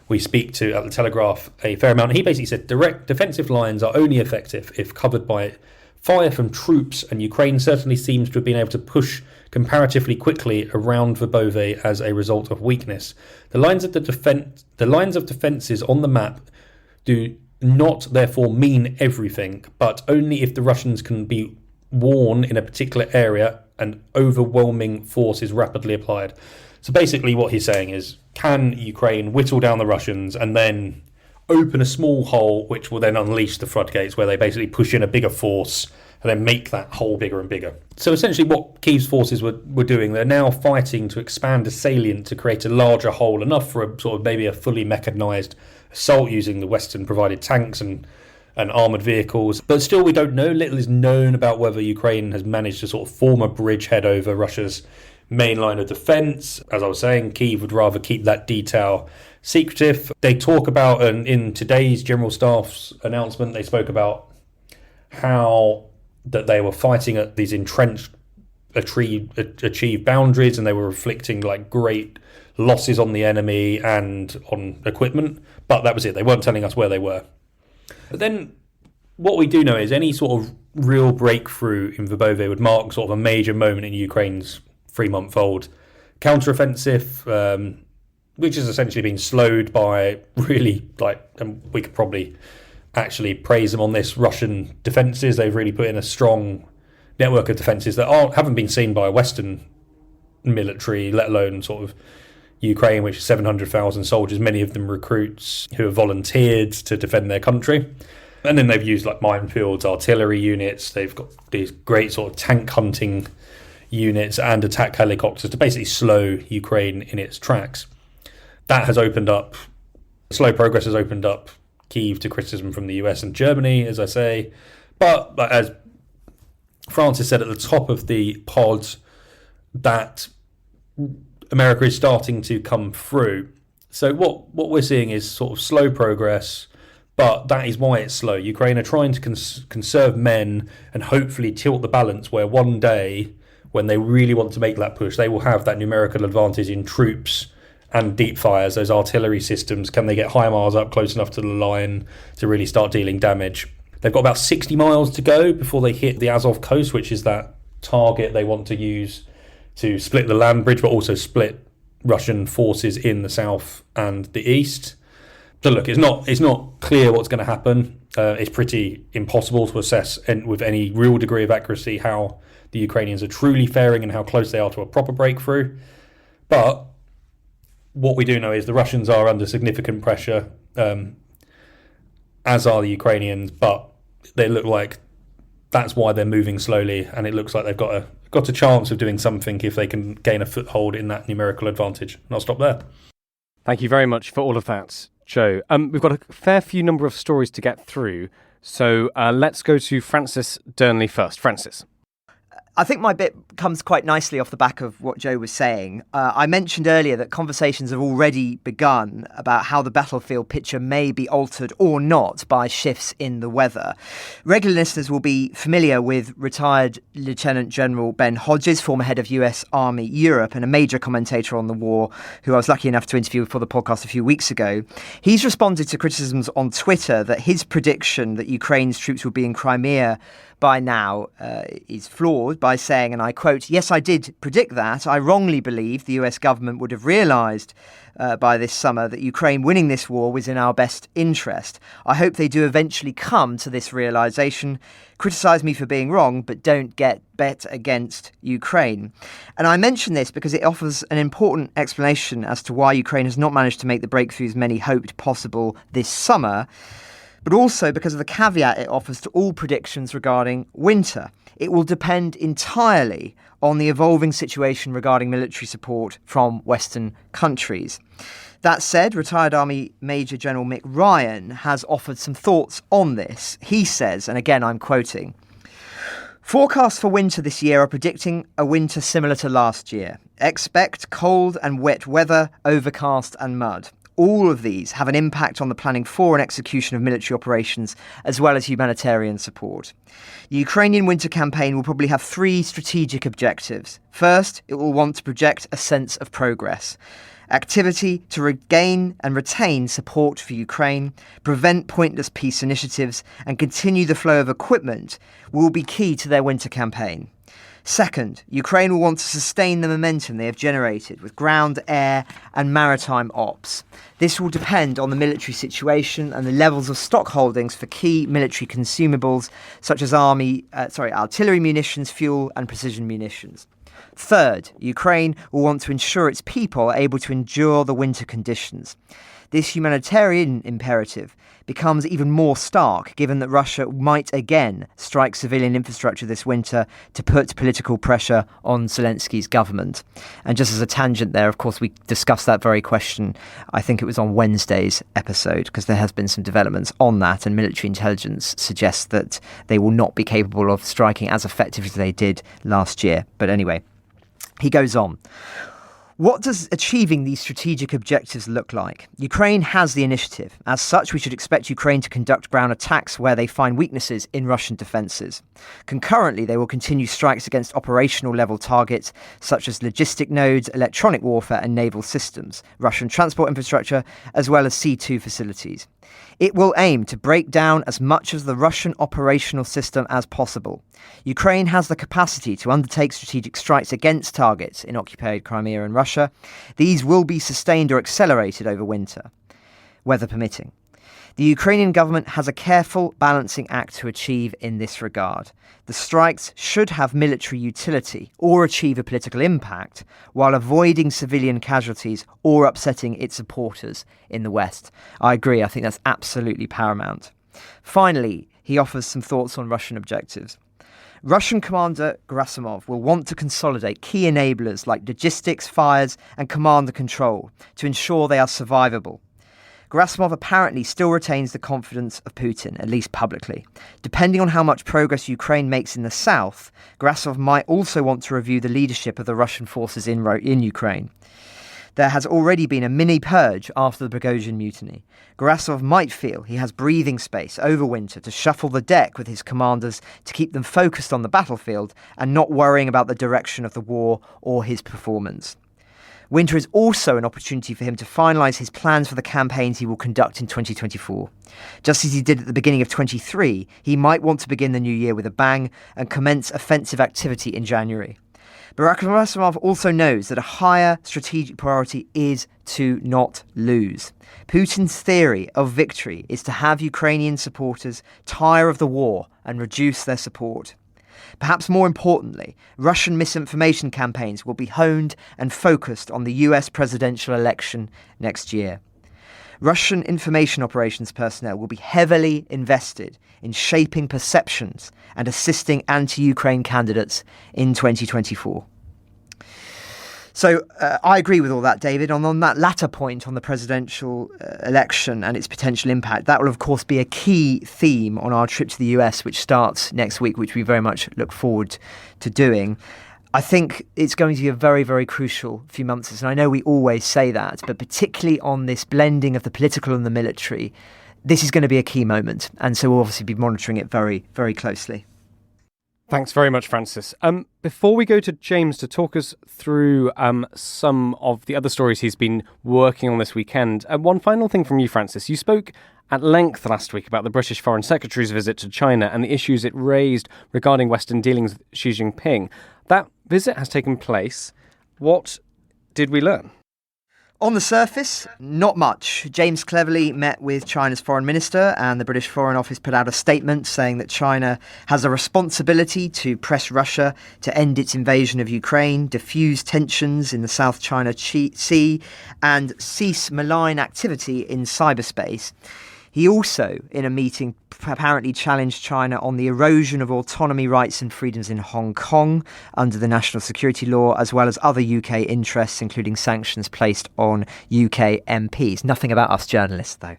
we speak to at the Telegraph a fair amount. He basically said direct defensive lines are only effective if covered by fire from troops, and Ukraine certainly seems to have been able to push comparatively quickly around Verbove as a result of weakness. The lines of defences on the map do not therefore mean everything, but only if the Russians can be worn in a particular area and overwhelming force is rapidly applied. So basically what he's saying is, can Ukraine whittle down the Russians and then open a small hole which will then unleash the floodgates, where they basically push in a bigger force and then make that hole bigger and bigger. So essentially what Kyiv's forces were doing, they're now fighting to expand a salient to create a larger hole, enough for a sort of maybe a fully mechanised assault using the Western provided tanks and armoured vehicles. But still, we don't know. Little is known about whether Ukraine has managed to sort of form a bridgehead over Russia's main line of defence. As I was saying, Kyiv would rather keep that detail secretive. They talk about, and in today's General Staff's announcement, they spoke about how that they were fighting at these entrenched achieved boundaries, and they were inflicting like great losses on the enemy and on equipment, but that was it. They weren't telling us where they were. But then what we do know is any sort of real breakthrough in Verbove would mark sort of a major moment in Ukraine's 3-month-old counteroffensive, which has essentially been slowed by really, and we could probably actually praise them on this, Russian defences. They've really put in a strong network of defences that haven't been seen by a Western military, let alone sort of Ukraine, which is 700,000 soldiers, many of them recruits who have volunteered to defend their country. And then they've used like minefields, artillery units. They've got these great sort of tank hunting units and attack helicopters to basically slow Ukraine in its tracks. That has opened up, slow progress has opened up Kyiv to criticism from the US and Germany, as I say. But as Francis said at the top of the pod, that America is starting to come through. So what we're seeing is sort of slow progress, but that is why it's slow. Ukraine are trying to conserve men and hopefully tilt the balance where one day, when they really want to make that push, they will have that numerical advantage in troops and deep fires, those artillery systems. Can they get HIMARS up close enough to the line to really start dealing damage? They've got about 60 miles to go before they hit the Azov coast, which is that target they want to use to split the land bridge, but also split Russian forces in the south and the east. So look, it's not clear what's going to happen. It's pretty impossible to assess with any real degree of accuracy how the Ukrainians are truly faring and how close they are to a proper breakthrough. But what we do know is the Russians are under significant pressure, as are the Ukrainians, but they look like that's why they're moving slowly, and it looks like they've got a chance of doing something if they can gain a foothold in that numerical advantage. And I'll stop there. Thank you very much for all of that, Joe. We've got a fair few number of stories to get through, so let's go to Francis Dearnley first. Francis. I think my bit comes quite nicely off the back of what Joe was saying. I mentioned earlier that conversations have already begun about how the battlefield picture may be altered or not by shifts in the weather. Regular listeners will be familiar with retired Lieutenant General Ben Hodges, former head of US Army Europe and a major commentator on the war, who I was lucky enough to interview for the podcast a few weeks ago. He's responded to criticisms on Twitter that his prediction that Ukraine's troops will be in Crimea by now is flawed by saying, and I quote, "Yes, I did predict that. I wrongly believed the US government would have realised by this summer that Ukraine winning this war was in our best interest. I hope they do eventually come to this realisation. Criticise me for being wrong, but don't bet against Ukraine." And I mention this because it offers an important explanation as to why Ukraine has not managed to make the breakthroughs many hoped possible this summer, but also because of the caveat it offers to all predictions regarding winter. It will depend entirely on the evolving situation regarding military support from Western countries. That said, retired Army Major General Mick Ryan has offered some thoughts on this. He says, and again I'm quoting, "Forecasts for winter this year are predicting a winter similar to last year. Expect cold and wet weather, overcast and mud. All of these have an impact on the planning for and execution of military operations, as well as humanitarian support. The Ukrainian winter campaign will probably have three strategic objectives. First, it will want to project a sense of progress. Activity to regain and retain support for Ukraine, prevent pointless peace initiatives, and continue the flow of equipment will be key to their winter campaign. Second, Ukraine will want to sustain the momentum they have generated with ground, air and maritime ops. This will depend on the military situation and the levels of stock holdings for key military consumables such as artillery munitions, fuel and precision munitions. Third, Ukraine will want to ensure its people are able to endure the winter conditions. This humanitarian imperative becomes even more stark given that Russia might again strike civilian infrastructure this winter to put political pressure on Zelensky's government." And just as a tangent there, of course, we discussed that very question, I think it was on Wednesday's episode, because there has been some developments on that, and military intelligence suggests that they will not be capable of striking as effectively as they did last year. But anyway, he goes on. What does achieving these strategic objectives look like? Ukraine has the initiative. As such, we should expect Ukraine to conduct ground attacks where they find weaknesses in Russian defences. Concurrently, they will continue strikes against operational level targets such as logistic nodes, electronic warfare and naval systems, Russian transport infrastructure, as well as C2 facilities. It will aim to break down as much of the Russian operational system as possible. Ukraine has the capacity to undertake strategic strikes against targets in occupied Crimea and Russia. These will be sustained or accelerated over winter, weather permitting. The Ukrainian government has a careful balancing act to achieve in this regard. The strikes should have military utility or achieve a political impact while avoiding civilian casualties or upsetting its supporters in the West. I agree, I think that's absolutely paramount. Finally, he offers some thoughts on Russian objectives. Russian Commander Gerasimov will want to consolidate key enablers like logistics, fires and command and control to ensure they are survivable. Gerasimov apparently still retains the confidence of Putin, at least publicly. Depending on how much progress Ukraine makes in the south, Gerasimov might also want to review the leadership of the Russian forces in Ukraine. There has already been a mini-purge after the Prigozhin mutiny. Gerasimov might feel he has breathing space over winter to shuffle the deck with his commanders to keep them focused on the battlefield and not worrying about the direction of the war or his performance. Winter is also an opportunity for him to finalise his plans for the campaigns he will conduct in 2024. Just as he did at the beginning of 23, he might want to begin the new year with a bang and commence offensive activity in January. Barack Obama also knows that a higher strategic priority is to not lose. Putin's theory of victory is to have Ukrainian supporters tire of the war and reduce their support. Perhaps more importantly, Russian misinformation campaigns will be honed and focused on the US presidential election next year. Russian information operations personnel will be heavily invested in shaping perceptions and assisting anti-Ukraine candidates in 2024. So I agree with all that, David. On that latter point on the presidential election and its potential impact, that will, of course, be a key theme on our trip to the US, which starts next week, which we very much look forward to doing. I think it's going to be a very, very crucial few months. And I know we always say that, but particularly on this blending of the political and the military, this is going to be a key moment. And so we'll obviously be monitoring it very, very closely. Thanks very much, Francis. Before we go to James to talk us through some of the other stories he's been working on this weekend, one final thing from you, Francis. You spoke at length last week about the British Foreign Secretary's visit to China and the issues it raised regarding Western dealings with Xi Jinping. That visit has taken place. What did we learn? On the surface, not much. James Cleverly met with China's foreign minister, and the British Foreign Office put out a statement saying that China has a responsibility to press Russia to end its invasion of Ukraine, diffuse tensions in the South China Sea, and cease malign activity in cyberspace. He also, in a meeting, apparently challenged China on the erosion of autonomy rights and freedoms in Hong Kong under the national security law, as well as other UK interests, including sanctions placed on UK MPs. Nothing about us journalists, though.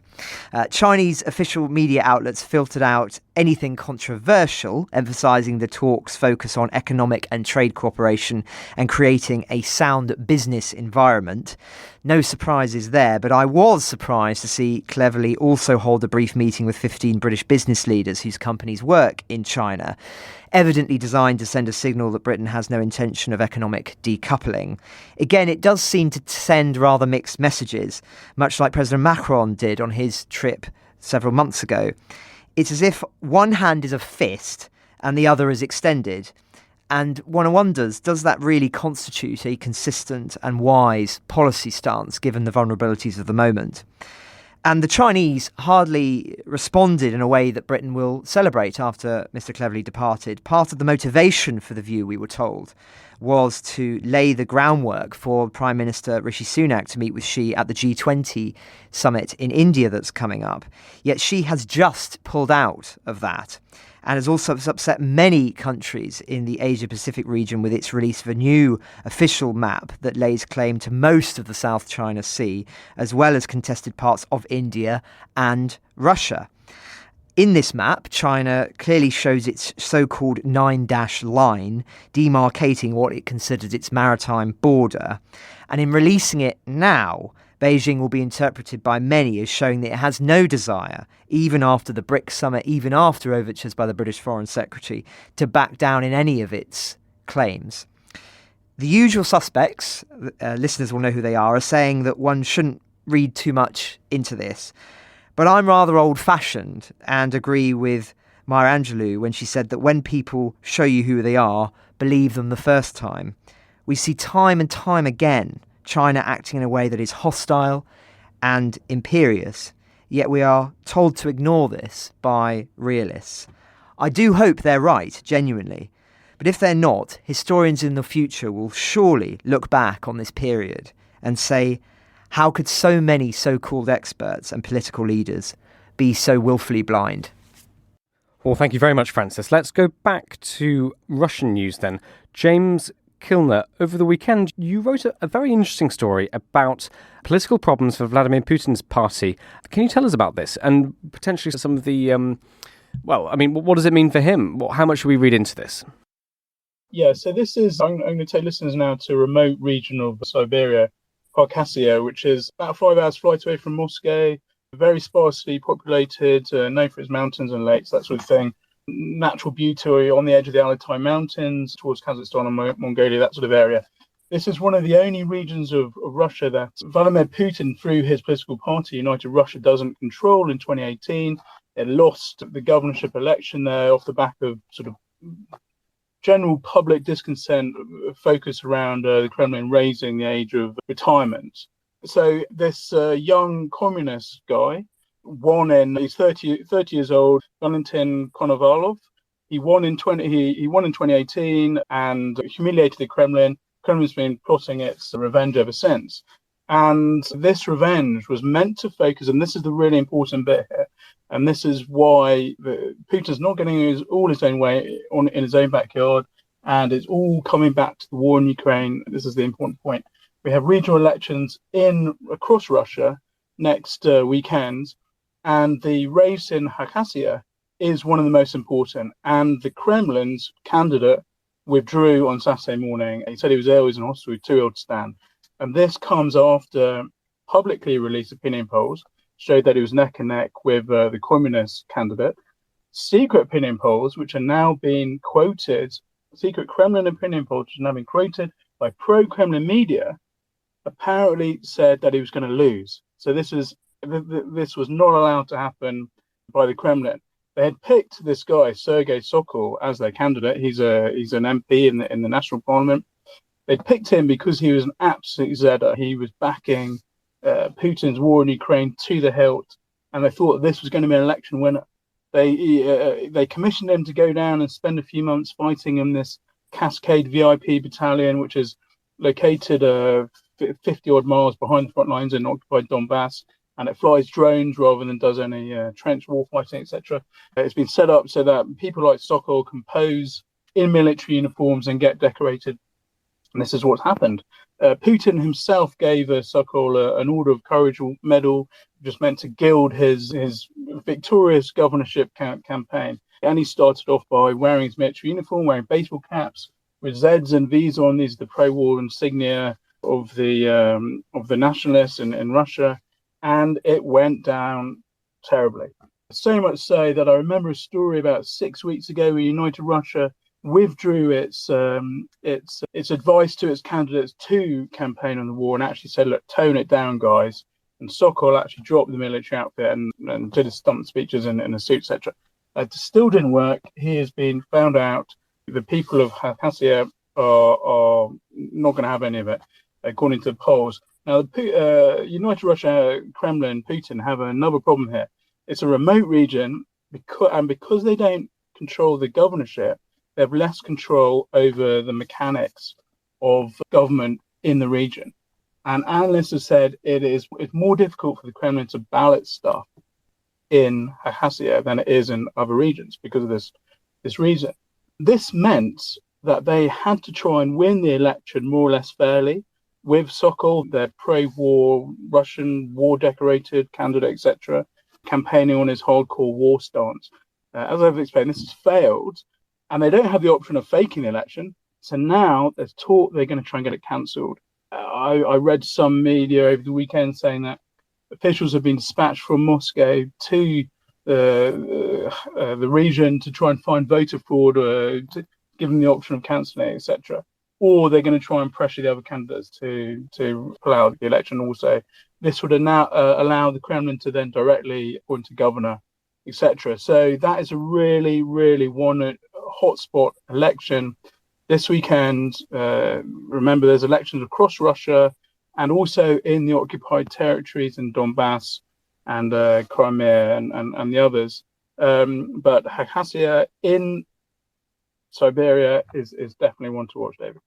Chinese official media outlets filtered out anything controversial, emphasising the talks' focus on economic and trade cooperation and creating a sound business environment. No surprises there, but I was surprised to see Cleverly also hold a brief meeting with 15 British business leaders whose companies work in China, evidently designed to send a signal that Britain has no intention of economic decoupling. Again, it does seem to send rather mixed messages, much like President Macron did on his trip several months ago. It's as if one hand is a fist and the other is extended. And one wonders, does that really constitute a consistent and wise policy stance given the vulnerabilities of the moment? And the Chinese hardly responded in a way that Britain will celebrate after Mr. Cleverly departed. Part of the motivation for the view, we were told, was to lay the groundwork for Prime Minister Rishi Sunak to meet with Xi at the G20 summit in India that's coming up. Yet Xi has just pulled out of that, and has also upset many countries in the Asia-Pacific region with its release of a new official map that lays claim to most of the South China Sea, as well as contested parts of India and Russia. In this map, China clearly shows its so-called 9-dash line, demarcating what it considers its maritime border. And in releasing it now, Beijing will be interpreted by many as showing that it has no desire, even after the BRICS summit, even after overtures by the British Foreign Secretary, to back down in any of its claims. The usual suspects, listeners will know who they are saying that one shouldn't read too much into this. But I'm rather old-fashioned and agree with Maya Angelou when she said that when people show you who they are, believe them the first time. We see time and time again China acting in a way that is hostile and imperious, yet we are told to ignore this by realists. I do hope they're right, genuinely, but if they're not, historians in the future will surely look back on this period and say, how could so many so-called experts and political leaders be so willfully blind? Well, thank you very much, Francis. Let's go back to Russian news then. James Kilner, over the weekend, you wrote a very interesting story about political problems for Vladimir Putin's party. Can you tell us about this and potentially some of the, what does it mean for him? How much should we read into this? Yeah, so this is, I'm going to take listeners now to a remote region of Siberia, Caucasia, which is about 5 hours flight away from Moscow, very sparsely populated, known for its mountains and lakes, that sort of thing. Natural beauty on the edge of the Altai Mountains towards Kazakhstan and Mongolia, that sort of area. This is one of the only regions of Russia that Vladimir Putin, through his political party, United Russia, doesn't control. In 2018, it lost the governorship election there off the back of sort of general public discontent focused around the Kremlin raising the age of retirement. So this young communist guy he's 30 years old, Valentin Konovalov. He won in 2018 and humiliated the Kremlin. Kremlin's been plotting its revenge ever since. And this revenge was meant to focus, and this is the really important bit here, and this is why Putin's not getting all his own way in his own backyard, and it's all coming back to the war in Ukraine. This is the important point. We have regional elections across Russia next weekend, and the race in Khakassia is one of the most important. And the Kremlin's candidate withdrew on Saturday morning. He said he was ill, he was in hospital, too ill to stand. And this comes after publicly released opinion polls showed that he was neck and neck with the communist candidate. Secret opinion polls, which are now being quoted, secret Kremlin opinion polls, which are now being quoted by pro-Kremlin media, apparently said that he was going to lose. So this was not allowed to happen by the Kremlin. They had picked this guy, Sergei Sokol, as their candidate. He's an MP in the national parliament. They picked him because he was an absolute zedder. He was backing Putin's war in Ukraine to the hilt, and they thought this was going to be an election winner. They commissioned him to go down and spend a few months fighting in this Cascade VIP battalion, which is located 50-odd miles behind the front lines in occupied Donbass, and it flies drones rather than does any trench warfighting, etc. It's been set up so that people like Sokol can pose in military uniforms and get decorated. And this is what's happened. Putin himself gave Sokol an Order of Courage medal, just meant to gild his victorious governorship campaign. And he started off by wearing his military uniform, wearing baseball caps with Zs and Vs on. These are the pro-war insignia of the nationalists in Russia, and it went down terribly. So much so that I remember a story about 6 weeks ago where United Russia withdrew its advice to its candidates to campaign on the war and actually said, look, tone it down, guys. And Sokol actually dropped the military outfit and did his stump speeches in a suit, etc. It still didn't work. He has been found out. The people of Khakassia are not going to have any of it, according to the polls. Now, the United Russia, Kremlin, Putin have another problem here. It's a remote region, because they don't control the governorship, they have less control over the mechanics of government in the region. And analysts have said it's more difficult for the Kremlin to ballot stuff in Khakassia than it is in other regions because of this reason. This meant that they had to try and win the election more or less fairly with Sokol, their pro-war, Russian war-decorated candidate, etc., campaigning on his hardcore war stance. As I've explained, this has failed, and they don't have the option of faking the election. So now there's talk they're going to try and get it cancelled. I read some media over the weekend saying that officials have been dispatched from Moscow to the region to try and find voter fraud, to give them the option of cancelling, etc. Or they're going to try and pressure the other candidates to pull out the election. Also, this would now allow the Kremlin to then directly appoint a governor, etc. So that is a really, really hotspot election this weekend. Remember, there's elections across Russia and also in the occupied territories in Donbass and Crimea and the others. But Khakassia in Siberia is definitely one to watch, David.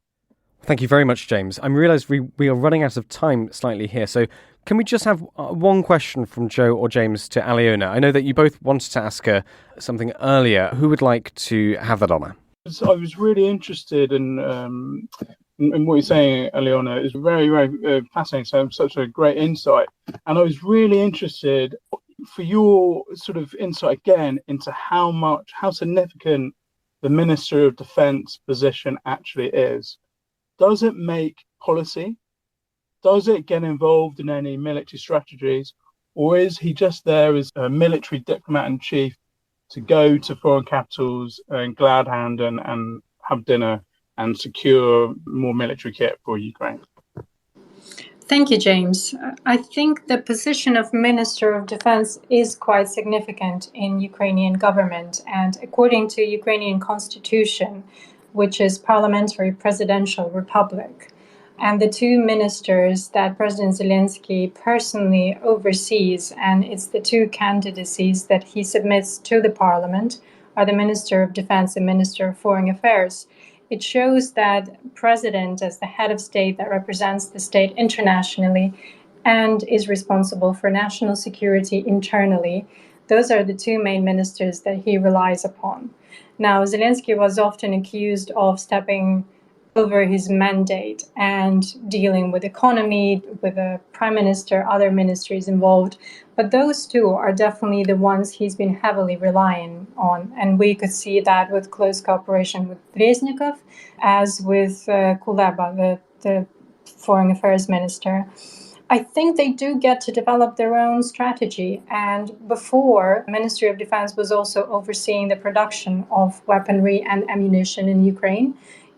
Thank you very much, James. I realise we are running out of time slightly here, so can we just have one question from Joe or James to Aliona? I know that you both wanted to ask her something earlier. Who would like to have that honour? I was really interested in what you're saying, Aliona. It's very, very fascinating. So such a great insight. And I was really interested for your sort of insight again into how significant the Minister of Defence position actually is. Does it make policy? Does it get involved in any military strategies? Or is he just there as a military diplomat in chief to go to foreign capitals and glad hand and have dinner and secure more military kit for Ukraine? Thank you, James. I think the position of Minister of Defense is quite significant in Ukrainian government. And according to Ukrainian constitution, which is parliamentary presidential republic. And the two ministers that President Zelensky personally oversees, and it's the two candidacies that he submits to the parliament, are the Minister of Defense and Minister of Foreign Affairs. It shows that President, as the head of state that represents the state internationally and is responsible for national security internally, those are the two main ministers that he relies upon. Now, Zelensky was often accused of stepping over his mandate and dealing with economy, with the prime minister, other ministries involved. But those two are definitely the ones he's been heavily relying on. And we could see that with close cooperation with Reznikov, as with Kuleba, the foreign affairs minister. I think they do get to develop their own strategy. And before, the Ministry of Defense was also overseeing the production of weaponry and ammunition in Ukraine.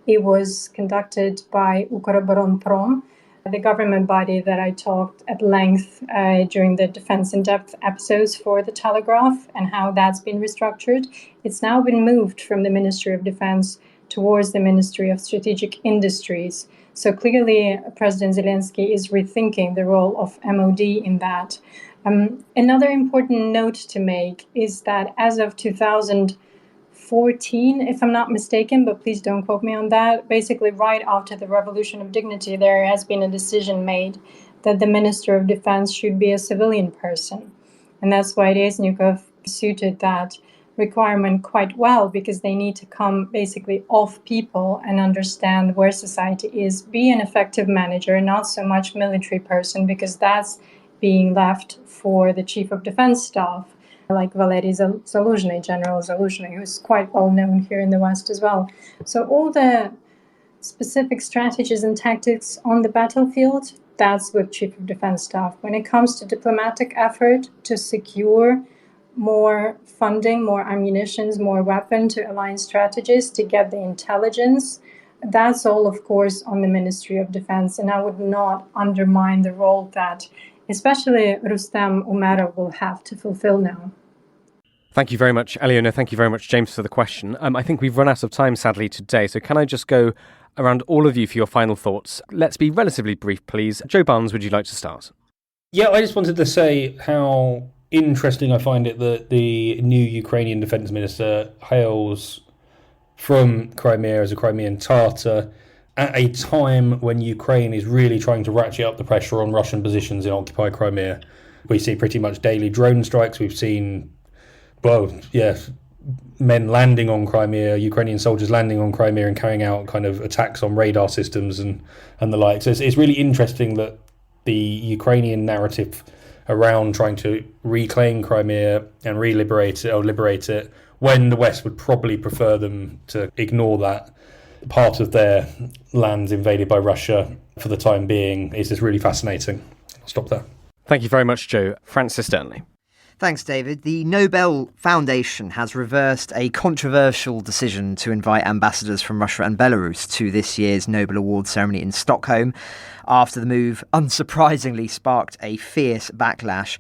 It was conducted by Ukroboronprom, the government body that I talked at length during the Defense in Depth episodes for The Telegraph, and how that's been restructured. It's now been moved from the Ministry of Defense towards the Ministry of Strategic Industries. So clearly, President Zelensky is rethinking the role of MOD in that. Another important note to make is that as of 2014, if I'm not mistaken, but please don't quote me on that, basically right after the Revolution of Dignity, there has been a decision made that the Minister of Defense should be a civilian person. And that's why Reznikov suited that requirement quite well, because they need to come basically off people and understand where society is, be an effective manager, not so much military person, because that's being left for the Chief of Defense Staff, like Valery Zaluzhny, General Zaluzhny, who's quite well known here in the West as well. So all the specific strategies and tactics on the battlefield, that's with Chief of Defense Staff. When it comes to diplomatic effort to secure more funding, more ammunitions, more weapon to align strategies, to get the intelligence, that's all, of course, on the Ministry of Defense. And I would not undermine the role that especially Rustem Umerov will have to fulfill now. Thank you very much, Aliona. Thank you very much, James, for the question. I think we've run out of time, sadly, today. So can I just go around all of you for your final thoughts? Let's be relatively brief, please. Joe Barnes, would you like to start? Yeah, I just wanted to say how interesting I find it that the new Ukrainian defence minister hails from Crimea as a Crimean Tatar at a time when Ukraine is really trying to ratchet up the pressure on Russian positions in occupied Crimea. We see pretty much daily drone strikes. We've seen, men landing on Crimea, Ukrainian soldiers landing on Crimea and carrying out kind of attacks on radar systems and the like. So it's really interesting that the Ukrainian narrative around trying to reclaim Crimea and liberate it, when the West would probably prefer them to ignore that part of their lands invaded by Russia for the time being, is just really fascinating. I'll stop there. Thank you very much, Joe. Francis Sternley. Thanks, David. The Nobel Foundation has reversed a controversial decision to invite ambassadors from Russia and Belarus to this year's Nobel Award ceremony in Stockholm, after the move unsurprisingly sparked a fierce backlash.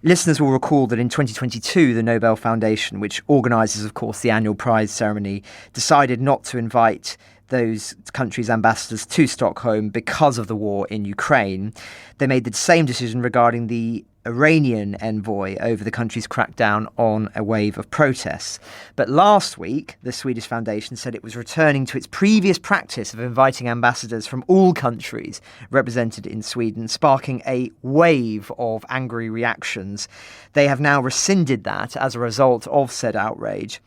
Listeners will recall that in 2022, the Nobel Foundation, which organises, of course, the annual prize ceremony, decided not to invite those countries' ambassadors to Stockholm because of the war in Ukraine. They made the same decision regarding the Iranian envoy over the country's crackdown on a wave of protests. But last week, the Swedish Foundation said it was returning to its previous practice of inviting ambassadors from all countries represented in Sweden, sparking a wave of angry reactions. They have now rescinded that as a result of said outrage.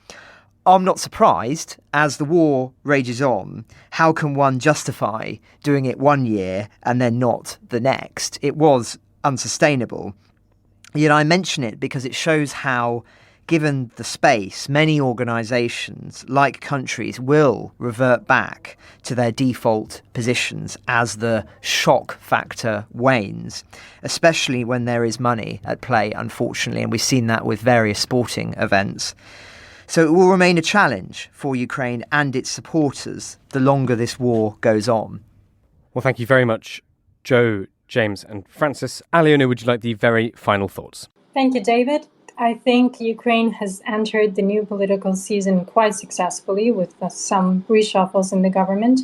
I'm not surprised. As the war rages on, how can one justify doing it one year and then not the next? It was unsustainable. Yet I mention it because it shows how, given the space, many organisations, like countries, will revert back to their default positions as the shock factor wanes, especially when there is money at play, unfortunately, and we've seen that with various sporting events. So it will remain a challenge for Ukraine and its supporters the longer this war goes on. Well, thank you very much, Joe, James and Francis. Aliona, would you like the very final thoughts? Thank you, David. I think Ukraine has entered the new political season quite successfully with some reshuffles in the government.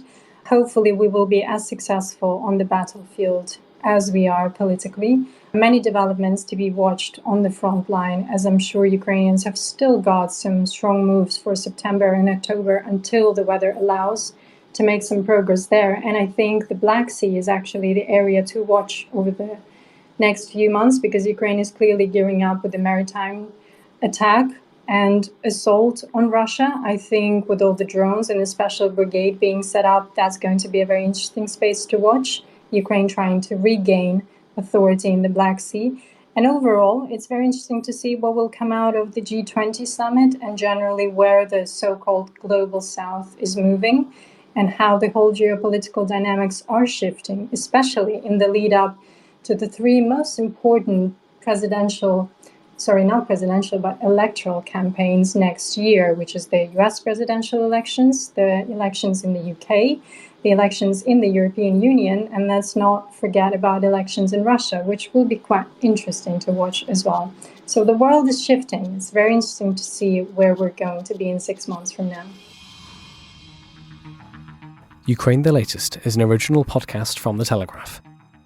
Hopefully, we will be as successful on the battlefield as we are politically. Many developments to be watched on the front line, as I'm sure Ukrainians have still got some strong moves for September and October until the weather allows to make some progress there. And I think the Black Sea is actually the area to watch over the next few months, because Ukraine is clearly gearing up with the maritime attack and assault on Russia. I think with all the drones and a special brigade being set up, that's going to be a very interesting space to watch. Ukraine trying to regain authority in the Black Sea. And overall, it's very interesting to see what will come out of the G20 summit and generally where the so-called global south is moving and how the whole geopolitical dynamics are shifting, especially in the lead up to the three most important electoral campaigns next year, which is the US presidential elections, the elections in the UK, the elections in the European Union, and let's not forget about elections in Russia, which will be quite interesting to watch as well. So the world is shifting. It's very interesting to see where we're going to be in 6 months from now. Ukraine the Latest is an original podcast from The Telegraph.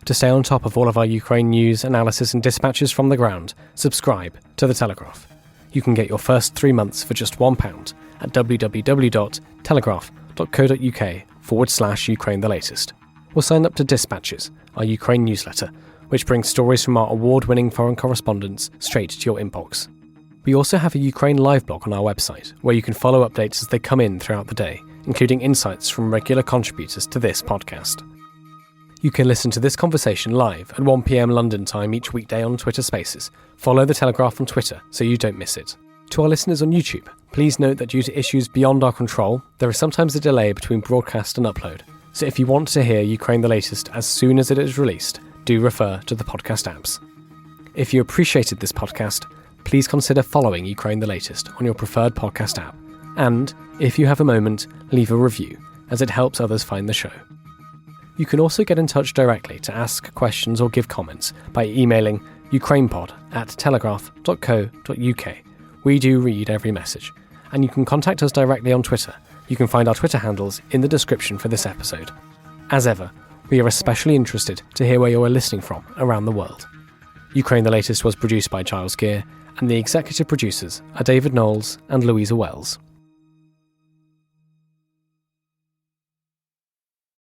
To stay on top of all of our Ukraine news, analysis and dispatches from the ground, subscribe to The Telegraph. You can get your first 3 months for just £1 at www.telegraph.co.uk/Ukraine the Latest. Or sign up to Dispatches, our Ukraine newsletter, which brings stories from our award-winning foreign correspondents straight to your inbox. We also have a Ukraine live blog on our website, where you can follow updates as they come in throughout the day, including insights from regular contributors to this podcast. You can listen to this conversation live at 1 p.m. London time each weekday on Twitter Spaces. Follow The Telegraph on Twitter so you don't miss it. To our listeners on YouTube, please note that due to issues beyond our control, there is sometimes a delay between broadcast and upload. So if you want to hear Ukraine the Latest as soon as it is released, do refer to the podcast apps. If you appreciated this podcast, please consider following Ukraine the Latest on your preferred podcast app. And, if you have a moment, leave a review, as it helps others find the show. You can also get in touch directly to ask questions or give comments by emailing ukrainepod@telegraph.co.uk. We do read every message. And you can contact us directly on Twitter. You can find our Twitter handles in the description for this episode. As ever, we are especially interested to hear where you are listening from around the world. Ukraine the Latest was produced by Giles Gear, and the executive producers are David Knowles and Louisa Wells.